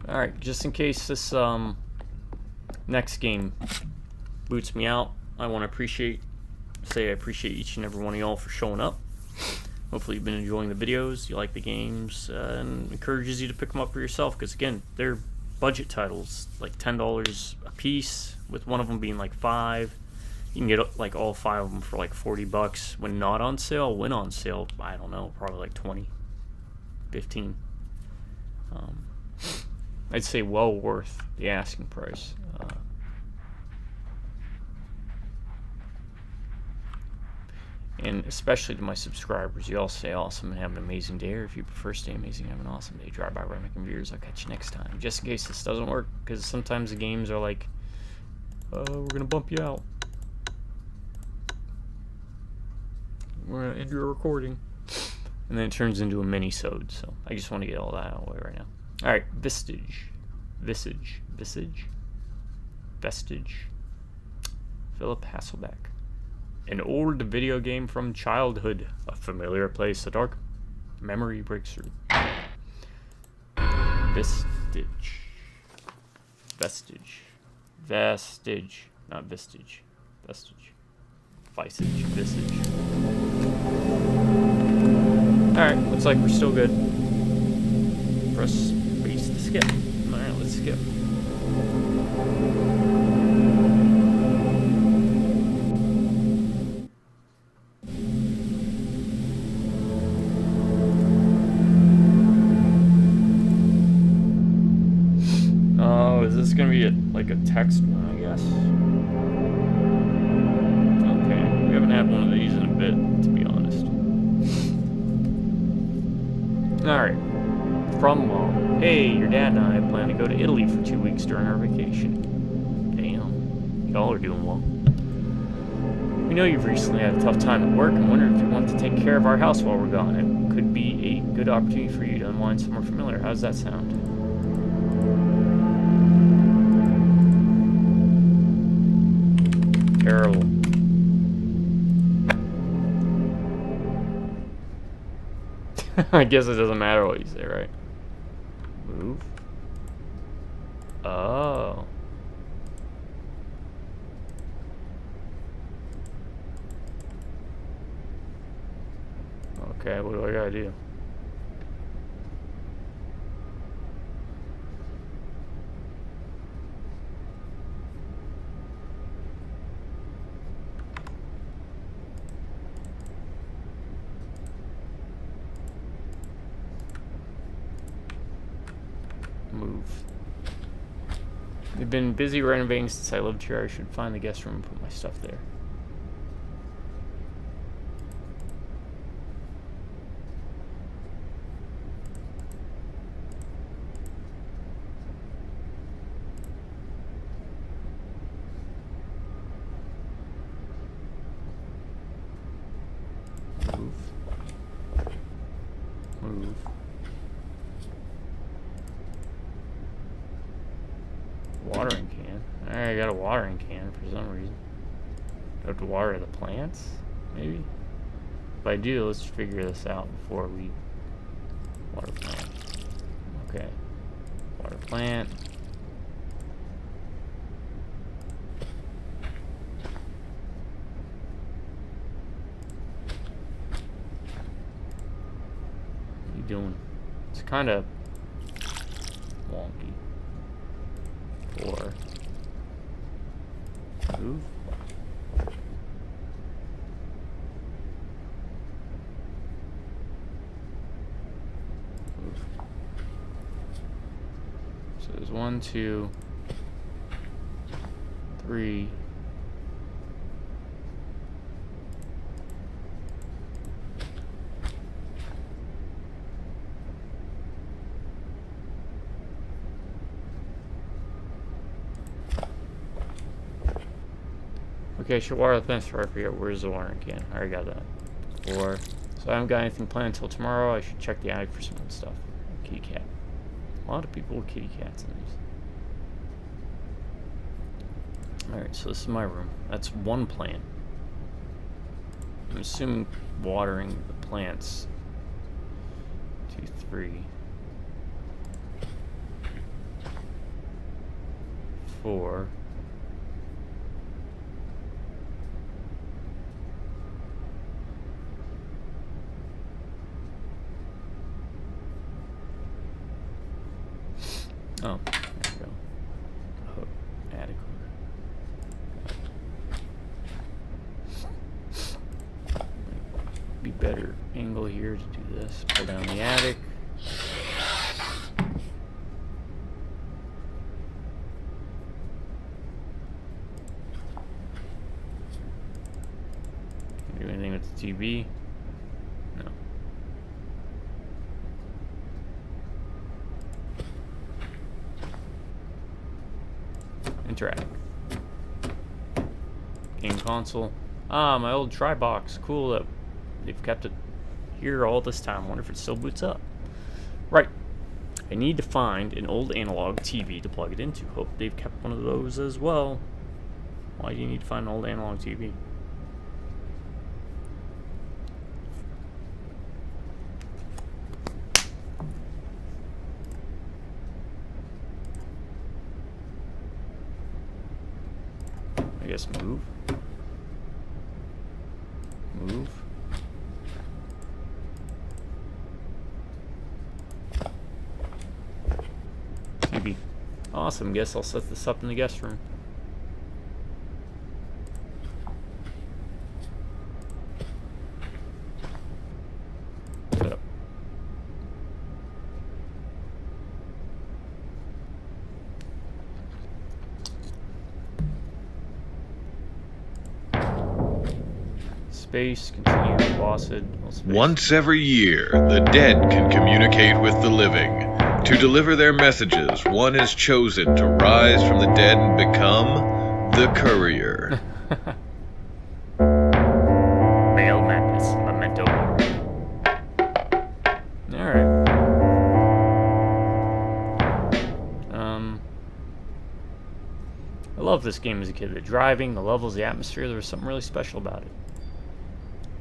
Alright, just in case this next game boots me out, I want to say I appreciate each and every one of y'all for showing up. Hopefully you've been enjoying the videos, you like the games, and encourages you to pick them up for yourself, because again, they're budget titles, like $10 a piece, with one of them being like 5. You can get like all 5 of them for like 40 bucks when not on sale. When on sale, I don't know, probably like 20, 15. I'd say well worth the asking price. And especially to my subscribers, you all stay awesome and have an amazing day. Or if you prefer stay amazing, have an awesome day. Drive by Remick and Viewers. I'll catch you next time. Just in case this doesn't work, because sometimes the games are like, we're gonna bump you out. We're gonna end your recording, and then it turns into a mini-sode. So I just want to get all that out of the way right now. All right, Vestige. Philip Hasselbeck. An old video game from childhood, a familiar place, a dark memory breaks through. Vestige, not Vestige, Vestige, Visage. Alright, looks like we're still good. Press space to skip. Alright, let's skip. Is this gonna be like a text one, I guess? Okay, we haven't had one of these in a bit, to be honest. Alright. From Mom. Hey, your dad and I plan to go to Italy for 2 weeks during our vacation. Damn. Y'all are doing well. We know you've recently had a tough time at work and wonder if you want to take care of our house while we're gone. It could be a good opportunity for you to unwind somewhere familiar. How does that sound? Terrible. I guess it doesn't matter what you say, right? Move. Oh. Okay, what do I gotta do? Move. They've been busy renovating since I lived here. I should find the guest room and put my stuff there. Move. Watering can. Alright, I got a watering can for some reason. Do I have to water the plants? Maybe? If I do, let's figure this out before we water plant. Okay. Water plant. What are you doing? It's kind of wonky. 4. Move. Move. So there's 1, 2, 3. Okay, I should water the plants before I forget. Where's the watering can? I already got that. 4. So I haven't got anything planned until tomorrow. I should check the attic for some stuff. Kitty cat. A lot of people with kitty cats in these. Alright, so this is my room. That's 1 plant. I'm assuming watering the plants. 2, 3. 4. Oh, there we go. Hook, attic hook. Be better angle here to do this. Pull down the attic. Can do anything with the TV? No. Interact. Game console. Ah, my old try box. Cool that they've kept it here all this time. Wonder if it still boots up. Right. I need to find an old analog TV to plug it into. Hope they've kept one of those as well. Why do you need to find an old analog TV? I guess move. Move. TV. Awesome. Guess I'll set this up in the guest room. Set up. Space, continue, bossed. Once every year, the dead can communicate with the living. To deliver their messages, one is chosen to rise from the dead and become the courier. Mail madness, memento. Alright. I love this game as a kid. The driving, the levels, the atmosphere, there was something really special about it.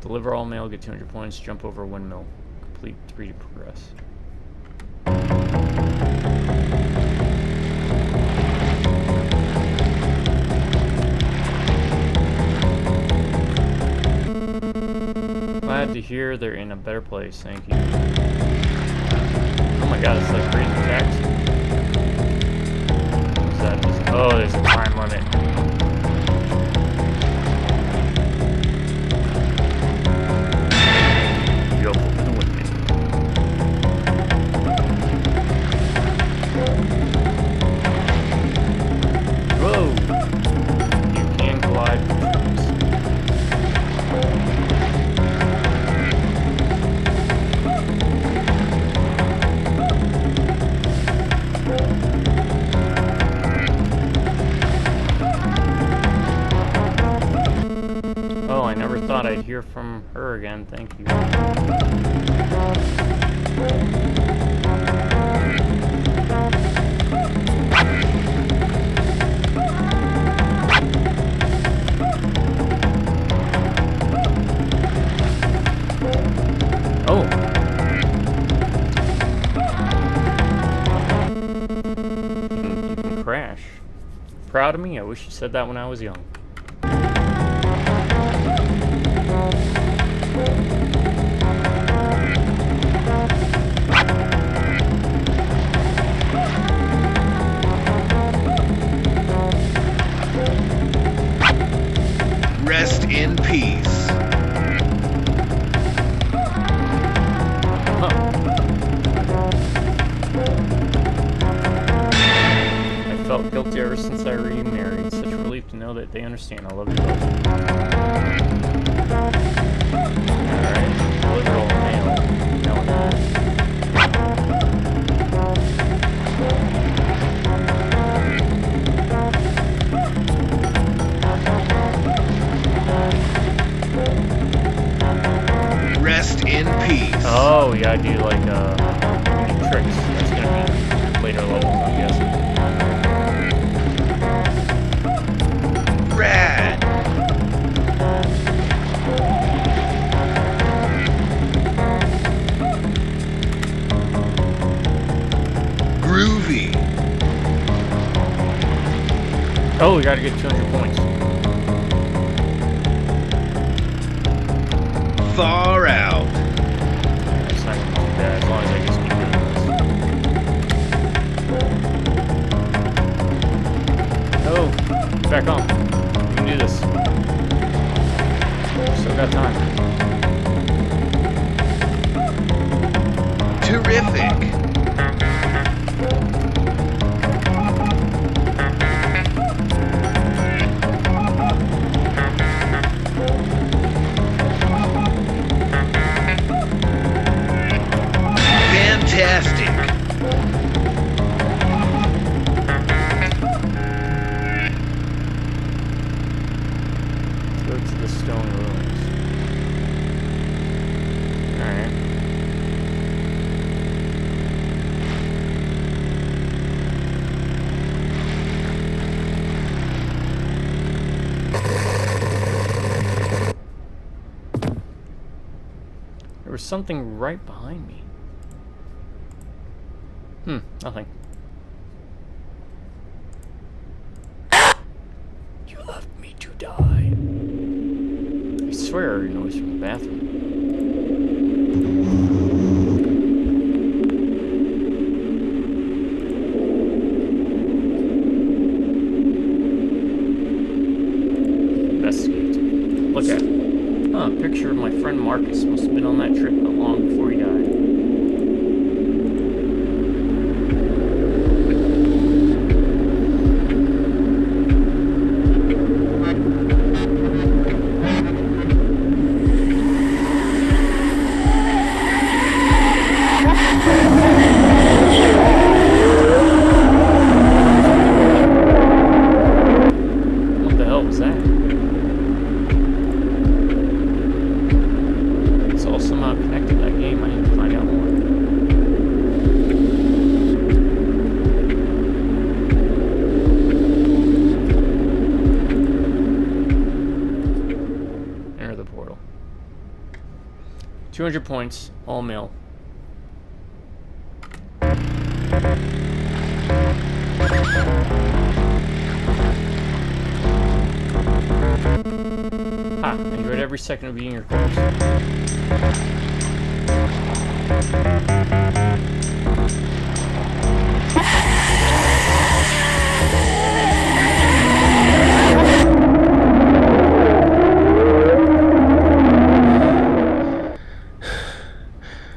Deliver all mail, get 200 points, jump over a windmill. Complete 3 to progress. Glad to hear they're in a better place, thank you. Oh my god, it's like reading the text. What's that? Oh, there's a time limit. Jump over the windmill. hear from her again. Thank you. Oh. You can crash. Proud of me? I wish you said that when I was young. Rest in peace. I felt guilty ever since I remarried. Such a relief to know that they understand. I love you both. Alright, literal mail. No, Rest in peace. oh, you gotta do like tricks. That's gonna be later levels, I'm guessing. Rad. Groovy. Oh, we gotta get 200 points. Far out. That's not gonna be too bad as long as I just keep doing this. Oh, back on. We can do this. Still got time. Terrific. Fantastic. Let's go to the stone ruins. Alright. There was something right behind me. Nothing. You left me to die. I swear I heard a noise from the bathroom. Investigate. Look at it. Huh, a picture of my friend Marcus. Must have been on that trip not long before he died. What the hell was that? It's all somehow connected to that game. I need to find out more. Enter the portal. 200 points, all mail. Ah, enjoyed every second of being your course.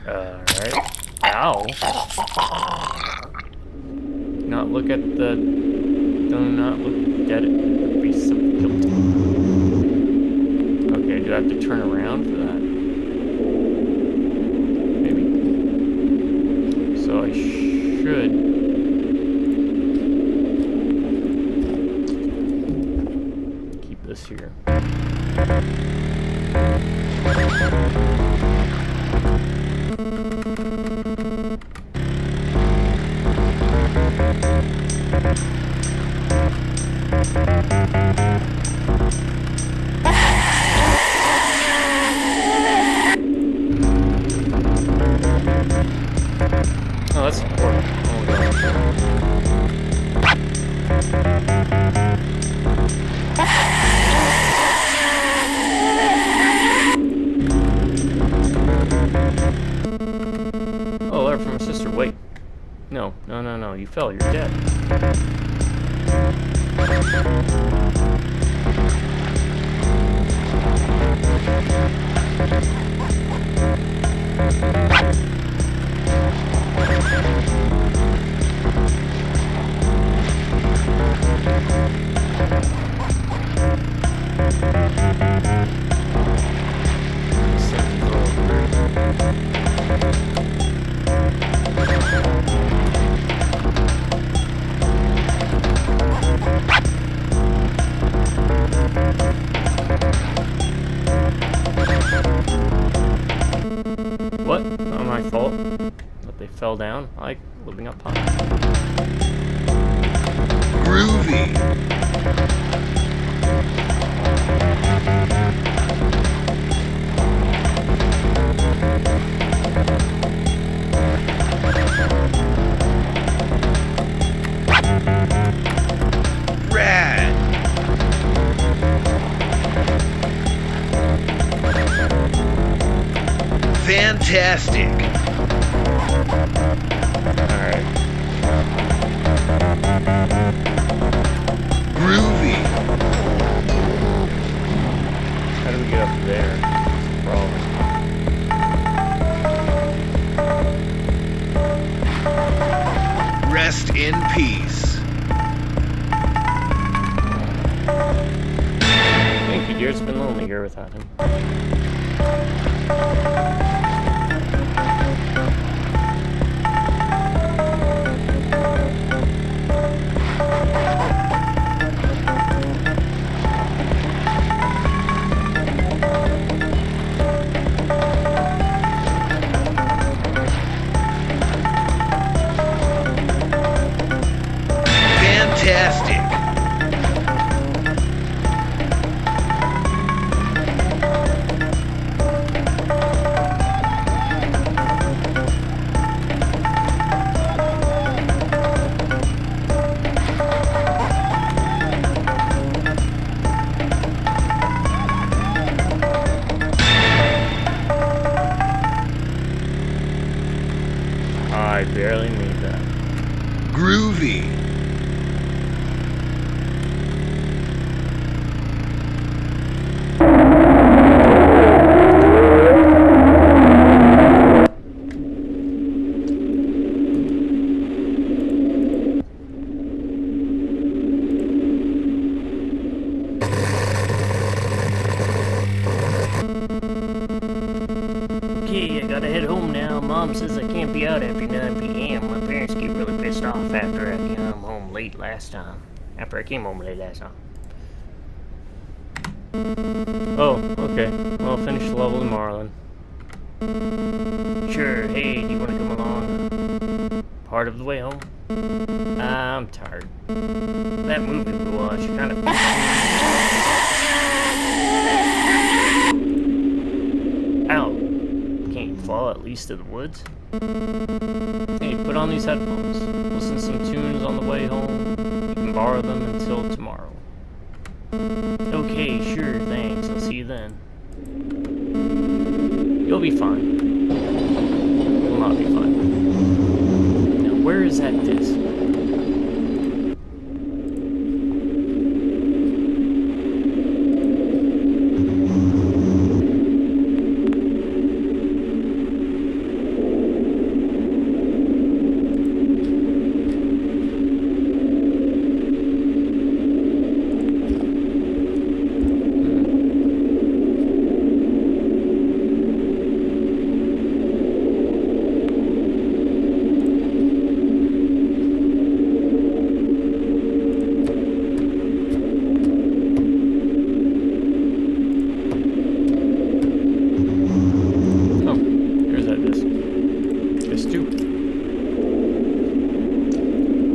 Alright. Ow. Not look at the... Do not look at it. The beast of guilt. Okay, do I have to turn around for that? Maybe. So I should... keep this here. Oh, that's important. Oh, letter from my sister. Wait. No. You fell. You're dead. What? Not my fault. But they fell down. I like living up high. Groovy. Rad. Fantastic. Alright. Groovy. How do we get up there? That's the problem. Rest in peace. Thank you, dear. It's been lonely here without him. Fantastic. I barely made that. Groovy. Okay, I gotta head home now. Mom says I can't be out after 9 p.m. My parents get really pissed off after I came home late last time. After I came home late last time. Oh, okay. Well, I'll finish the level tomorrow then. Sure, hey, do you want to come along? Part of the way home. I'm tired. That movie we watched kind of... Ow. Can't you fall at least to the woods? Hey, put on these headphones. Listen to some tunes on the way home. You can borrow them until tomorrow. Okay, sure, thanks. I'll see you then. You'll be fine. You'll not be fine. Now, where is that disc?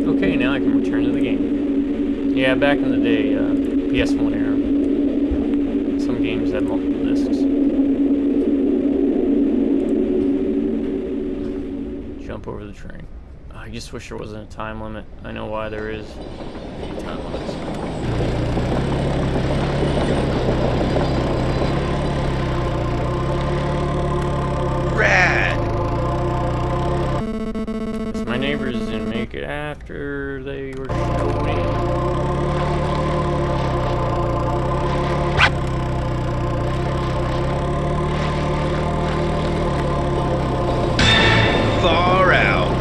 Okay, now I can return to the game. Yeah, back in the day, PS1 era, some games had multiple discs. Jump jump over the train. I just wish there wasn't a time limit. I know why there is. Time limits. Rad! Guess my neighbors didn't make it after they were showing. Far out.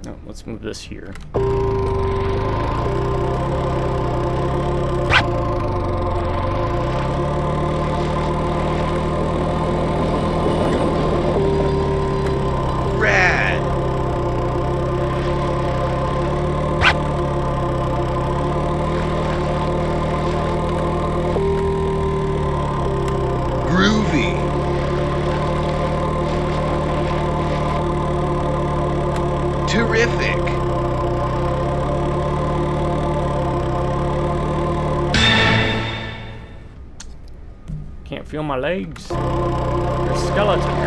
No, let's move this here. Rad! Groovy! Terrific! Can't feel my legs. They're skeleton.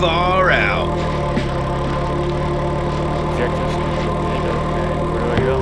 Far out. Objectives completed. Okay, where do I go?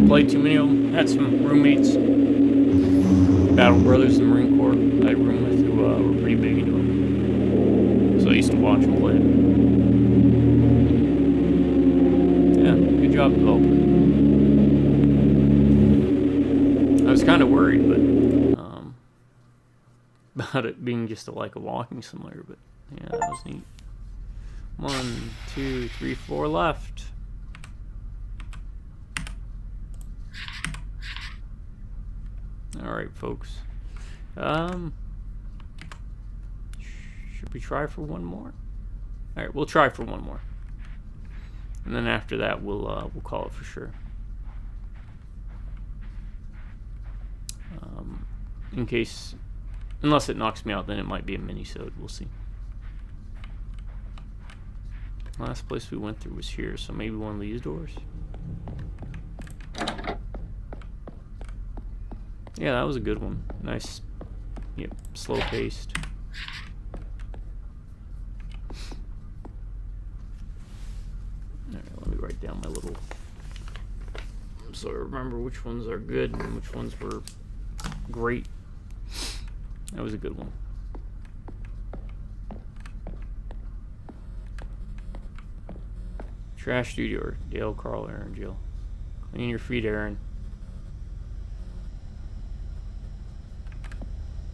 played too many of them. Had some roommates, Battle Brothers in the Marine Corps, I had a room with who were pretty big into them. So I used to watch them play. Yeah, good job developing. I was kind of worried, but about it being just a walking simulator, but yeah, that was neat. 1, 2, 3, 4 left. Alright, folks. Should we try for one more? Alright, we'll try for one more. And then after that, we'll call it for sure. In case, unless it knocks me out, then it might be a mini-sode. We'll see. Last place we went through was here, so maybe one of these doors. Yeah, that was a good one. Nice, yep, slow paced. Alright, let me write down my little, so I remember which ones are good and which ones were great. That was a good one. Trash studio, Dale, Carl, Aaron, Jill. Clean your feet, Aaron.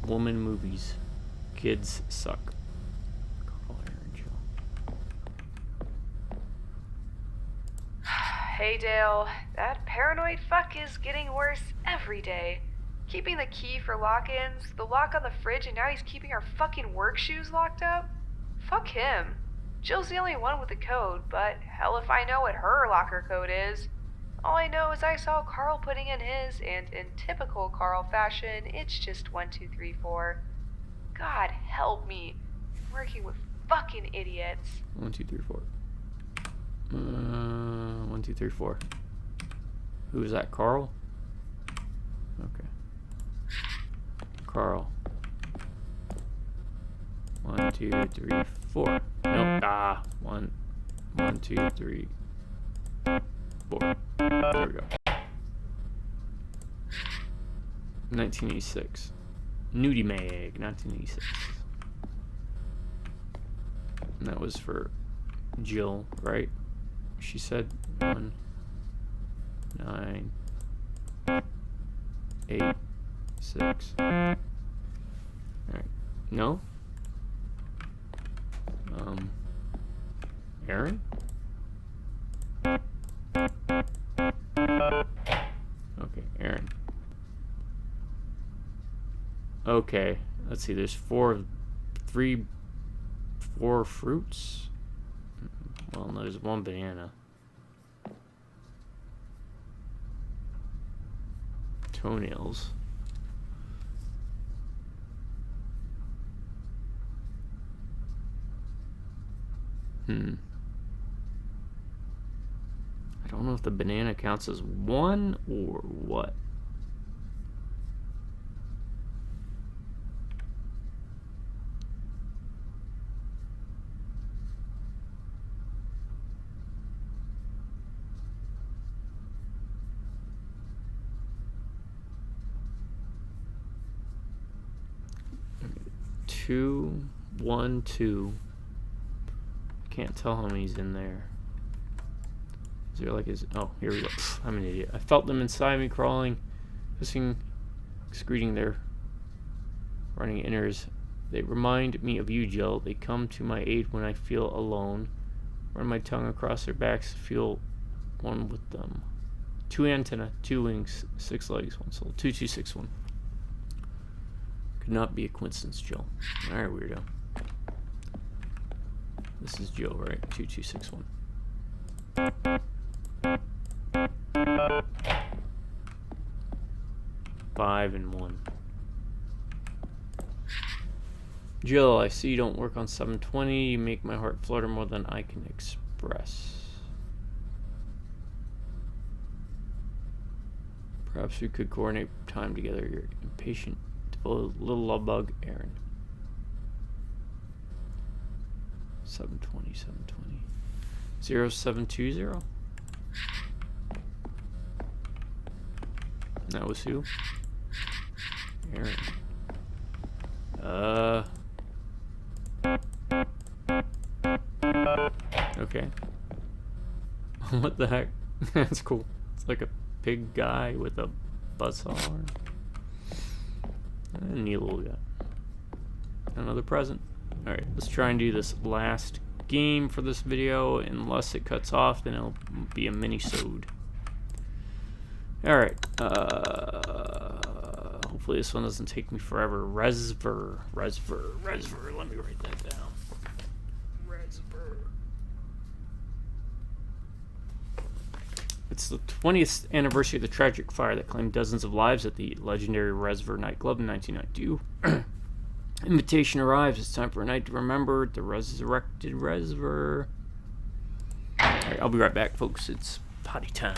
Woman movies. Kids suck. Carl, Aaron, Jill. Hey Dale, that paranoid fuck is getting worse every day. Keeping the key for lock-ins, the lock on the fridge, and now he's keeping our fucking work shoes locked up? Fuck him. Jill's the only one with the code, but hell if I know what her locker code is. All I know is I saw Carl putting in his, and in typical Carl fashion, it's just 1, 2, 3, 4. God help me. I'm working with fucking idiots. 1, 2, 3, 4. 1, 2, 3, 4. Who is that, Carl? Okay. Carl. 1, 2, 3, 4. Nope. 1, 2, 3, 4. There we go. 1986. Nudie Mag, 1986. And that was for Jill, right? She said 1, 9, 8, 6. Alright. No? Aaron? Okay, Aaron. Okay, let's see, there's 4 fruits? Well, no, there's 1 banana. Toenails. I don't know if the banana counts as 1 or what. Two, 1, 2. Can't tell how many's in there. Is there like his? Oh, here we go. I'm an idiot. I felt them inside me, crawling, hissing, excreting their running innards. They remind me of you, Jill. They come to my aid when I feel alone. Run my tongue across their backs, feel one with them. 2 antennae, 2 wings, 6 legs, 1 soul. 2, 2, 6, 1. Could not be a coincidence, Jill. Alright, weirdo. This is Jill, right? 2, 2, 6, 1. Five and 1. Jill, I see you don't work on 720. You make my heart flutter more than I can express. Perhaps we could coordinate time together. You're impatient, little love bug, Aaron. 720, 720. 0720. That was who? Aaron. Okay. What the heck? That's cool. It's like a pig guy with a buzzsaw. A neat little guy. Another present. Alright, let's try and do this last game for this video. Unless it cuts off, then it'll be a mini-sode. Alright. Hopefully this one doesn't take me forever. Resver. Let me write that down. Resver. It's the 20th anniversary of the tragic fire that claimed dozens of lives at the legendary Resver nightclub in 1992. Invitation arrives. It's time for a night to remember the resurrected Resver. Alright, I'll be right back, folks. It's potty time.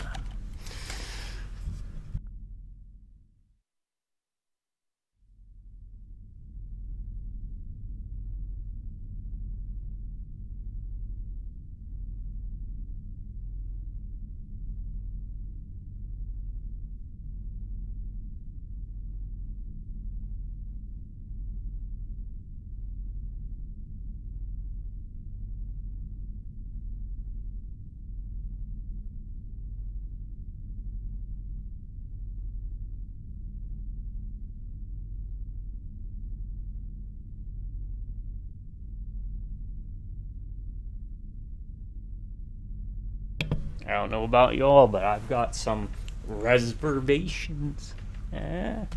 I don't know about y'all, but I've got some reservations. Come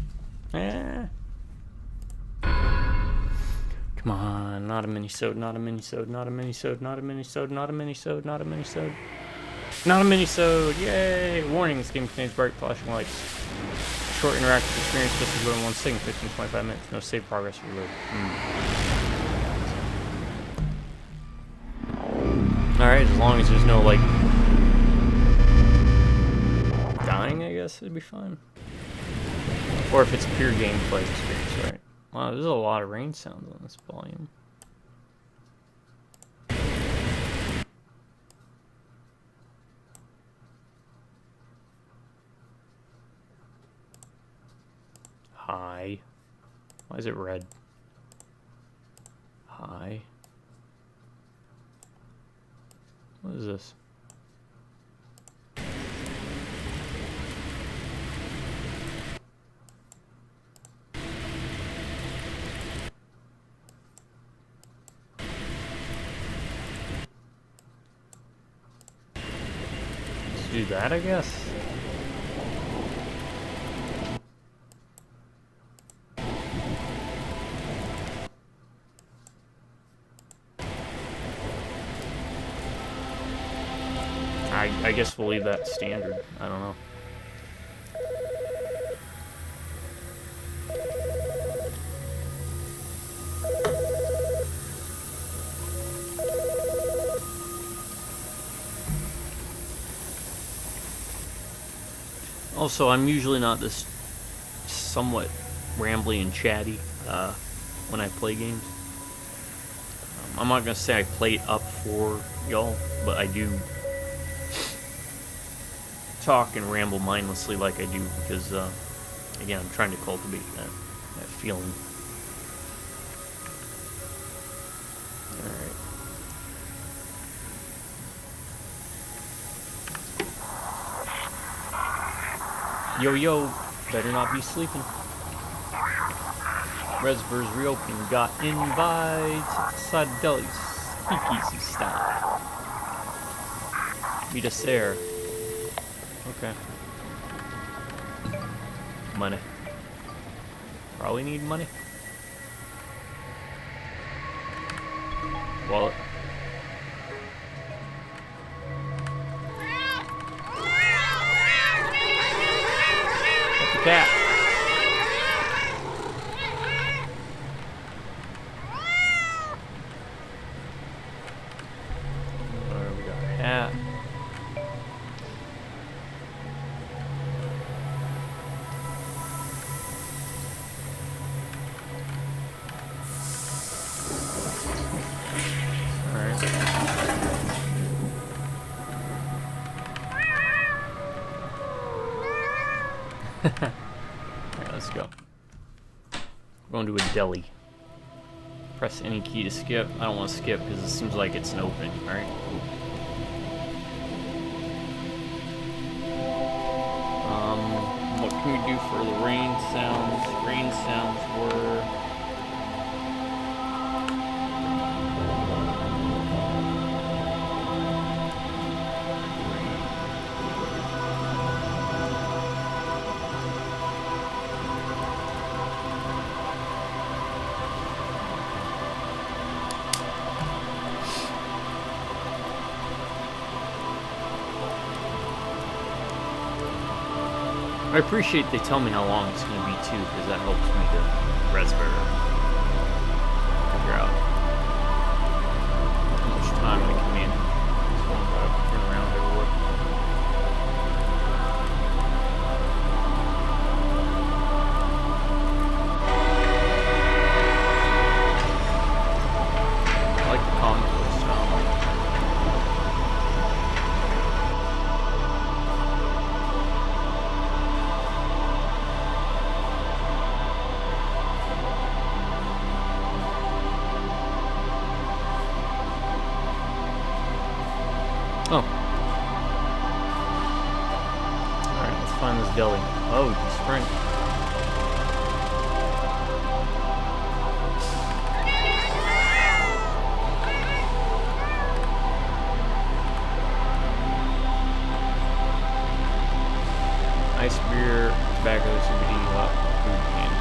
on, not a mini-sode, not a mini-sode, not a mini-sode, not a mini-sode, not a mini-sode, not a mini-sode. Not a mini-sode, yay! Warning, this game contains bright flashing lights. Short interactive experience, just as in one second, 15-25 minutes. No save progress reload. Alright, as long as there's no, like, dying, I guess it'd be fine. Or if it's pure gameplay experience, right? Wow, there's a lot of rain sounds on this volume. Hi. Why is it red? Hi. What is this? Let's do that, I guess. I guess we'll leave that standard. I don't know. Also, I'm usually not this somewhat rambly and chatty when I play games. I'm not gonna say I play it up for y'all, but I do talk and ramble mindlessly like I do because, again, I'm trying to cultivate that feeling. Alright. Yo, better not be sleeping. Resver's reopening. Got invites inside the deli. Speakeasy style. Meet us there. Okay. Money. Probably need money. Wallet. What's the cat? Alright, we got a hat. Alright, let's go. We're going to a deli. Press any key to skip. I don't want to skip because it seems like it's an opening, right? What can we do for the rain sounds? Rain sounds were... I appreciate they tell me how long it's going to be too, because that helps me to raspberry figure out how much time I can manage. So I'm going to turn around everywhere. I like the comic book style. Oh. Alright, let's find this deli. Oh, we can sprint. Ice beer, tobacco, CBD, hot food candy.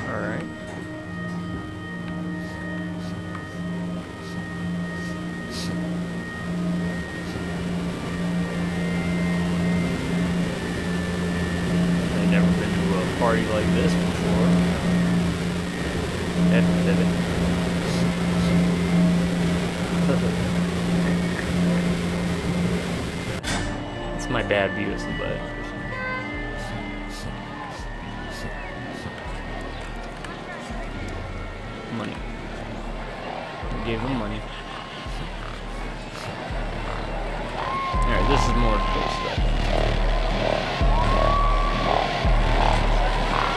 Alright. I've never been to a party like this before. It's my bad Beavis and Butt. Money. We gave him money. Alright, this is more close to that.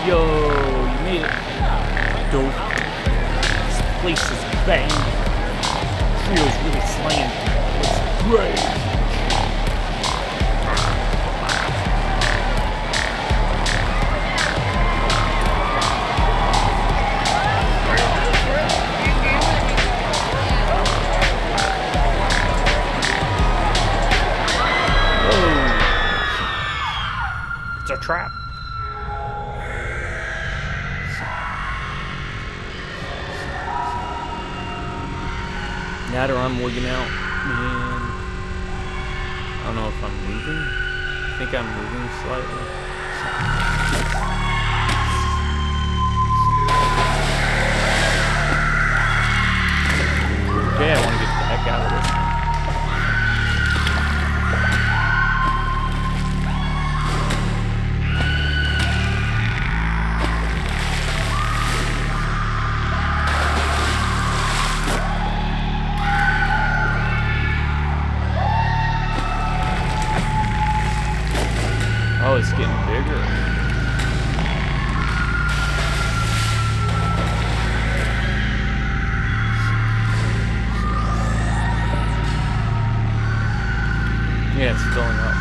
Yo, you made it. Dope. This place is bang. Trio's really slaying. It's great. It's a trap. That or I'm wigging out. Man. I don't know if I'm moving. I think I'm moving slightly. Okay, I want to get the heck out of this. Oh, it's getting bigger. Yeah, it's filling up.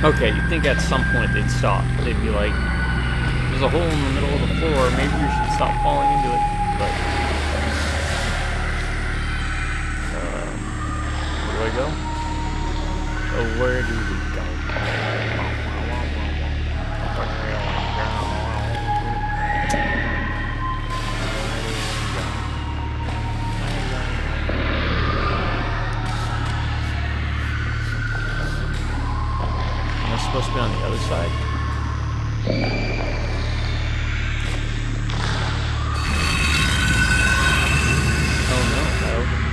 Okay, you'd think at some point they'd stop. They'd be like, there's a hole in the middle of the floor, maybe you should stop falling into it. But, where do I go? Oh, where do we go? Am I supposed to be on the other side? Oh no, that opened.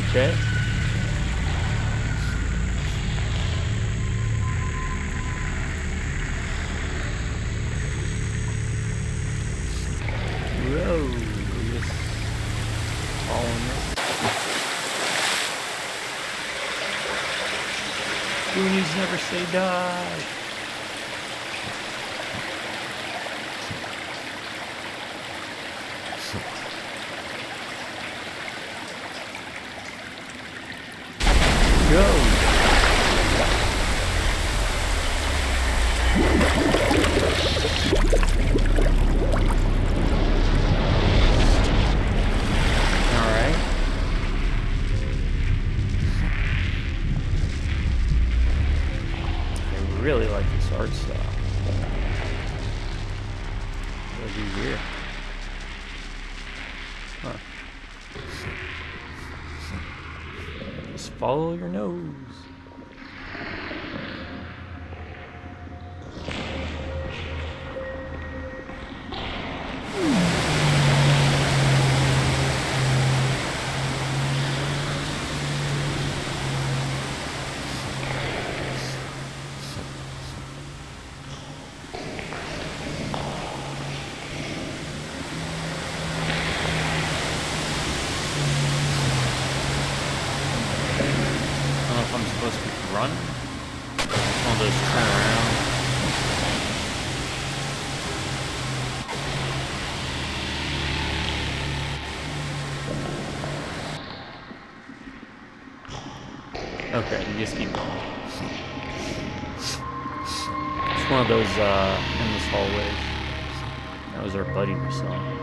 Okay. Whoa, just following this. Goonies never say die. Go. Alright. I really like this art style. What do you do here? Huh. Just follow your nose. I'm supposed to run? I'll just turn around. Okay, you just keep going. It's one of those endless hallways. That was our buddy we saw.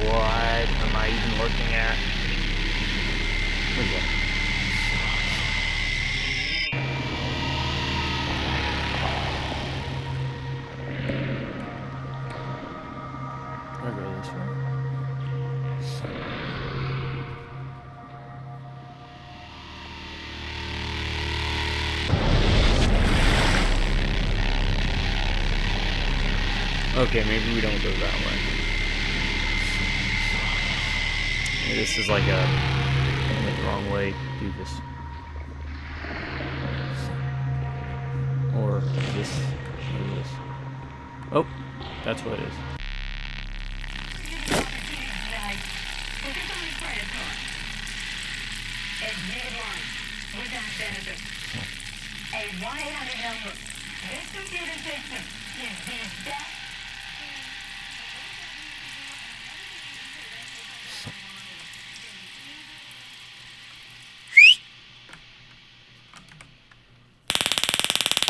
What am I even looking at? What is that? I'll go this way. Okay, maybe we don't go that way. This is like a the wrong way to do this. Or this. What is this? Oh, that's what it is.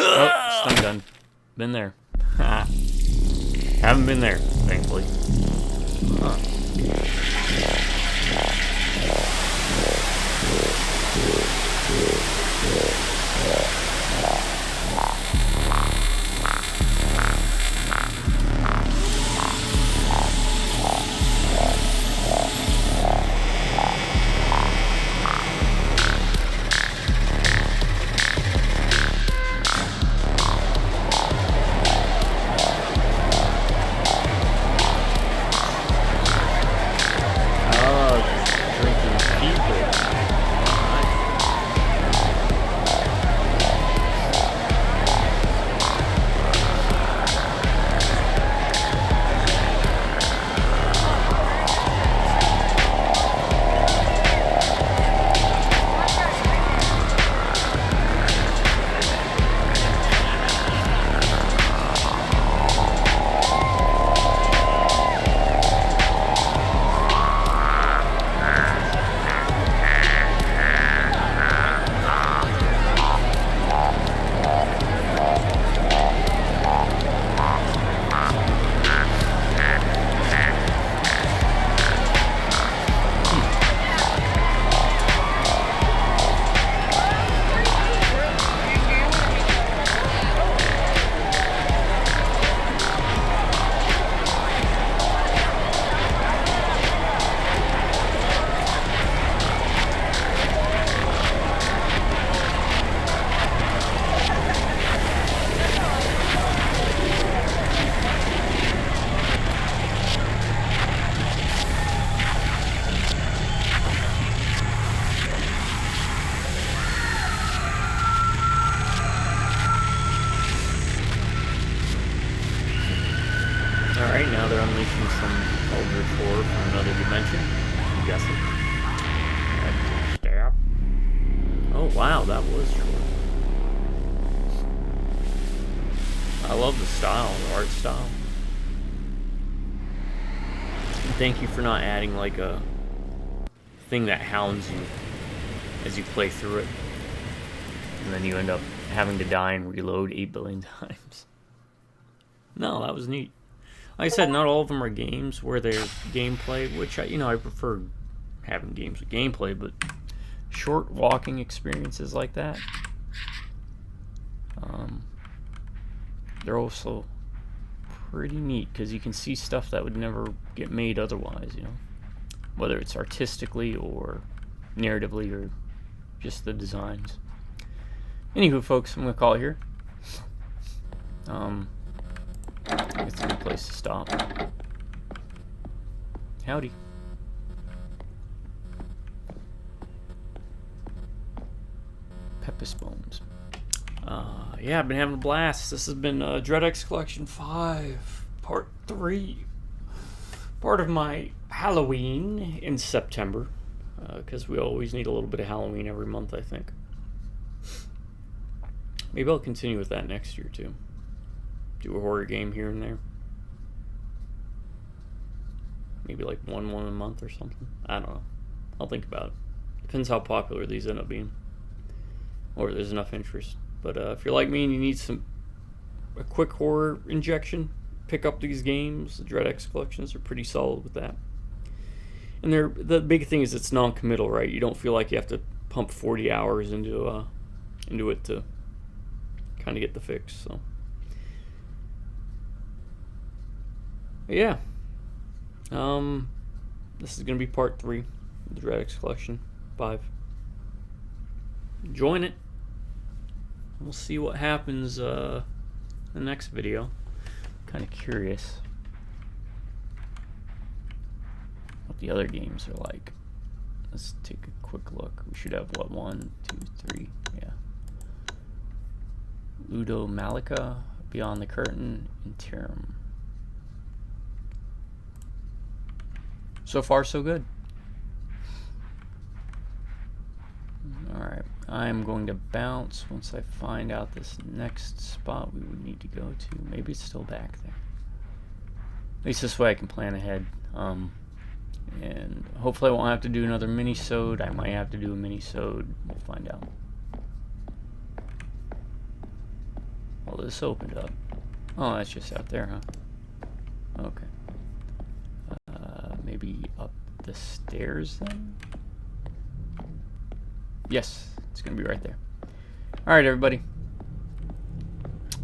Oh, stun gun. Been there. Haven't been there, thankfully. Huh. unleashing some eldritch horror from another dimension. I'm guessing. Stab. Oh wow, that was short. I love the style, the art style. And thank you for not adding like a thing that hounds you as you play through it. And then you end up having to die and reload 8 billion times. No, that was neat. Like I said, not all of them are games where they're gameplay, which I prefer having games with gameplay, but short walking experiences like that, they're also pretty neat because you can see stuff that would never get made otherwise, whether it's artistically or narratively or just the designs. Anywho, folks, I'm gonna call it here. It's a good place to stop. Howdy. Pepis Bones. Yeah, I've been having a blast. This has been DreadX Collection 5, Part 3. Part of my Halloween in September. Because we always need a little bit of Halloween every month, I think. Maybe I'll continue with that next year, too. Do a horror game here and there. Maybe like one a month or something. I don't know. I'll think about it. Depends how popular these end up being. Or there's enough interest. But if you're like me and you need a quick horror injection, pick up these games. The DreadX collections are pretty solid with that. And the big thing is it's non-committal, right? You don't feel like you have to pump 40 hours into it to kind of get the fix. So yeah, this is gonna be part 3 of the DreadX Collection 5. Join it. We'll see what happens in the next video. Kind of curious what the other games are like. Let's take a quick look. We should have what, 1, 2, 3, yeah. Ludo Malika, Beyond the Curtain, Interim. So far, so good. Alright, I'm going to bounce once I find out this next spot we would need to go to. Maybe it's still back there. At least this way I can plan ahead. And hopefully I won't have to do another mini-sode. I might have to do a mini-sode. We'll find out. Well, this opened up. Oh, that's just out there, huh? Okay. Maybe up the stairs then? Yes, it's gonna be right there. Alright, everybody.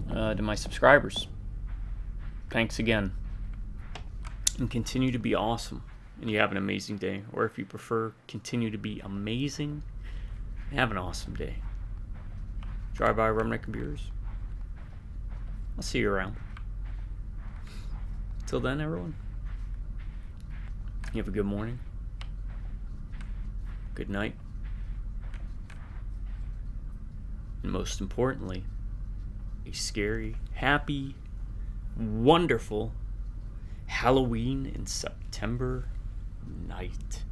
To my subscribers, thanks again. And continue to be awesome. And you have an amazing day. Or if you prefer, continue to be amazing. Have an awesome day. Drive by Rum Neck and Beers. I'll see you around. Till then, everyone. You have a good morning. Good night. And most importantly, a scary, happy, wonderful Halloween in September night.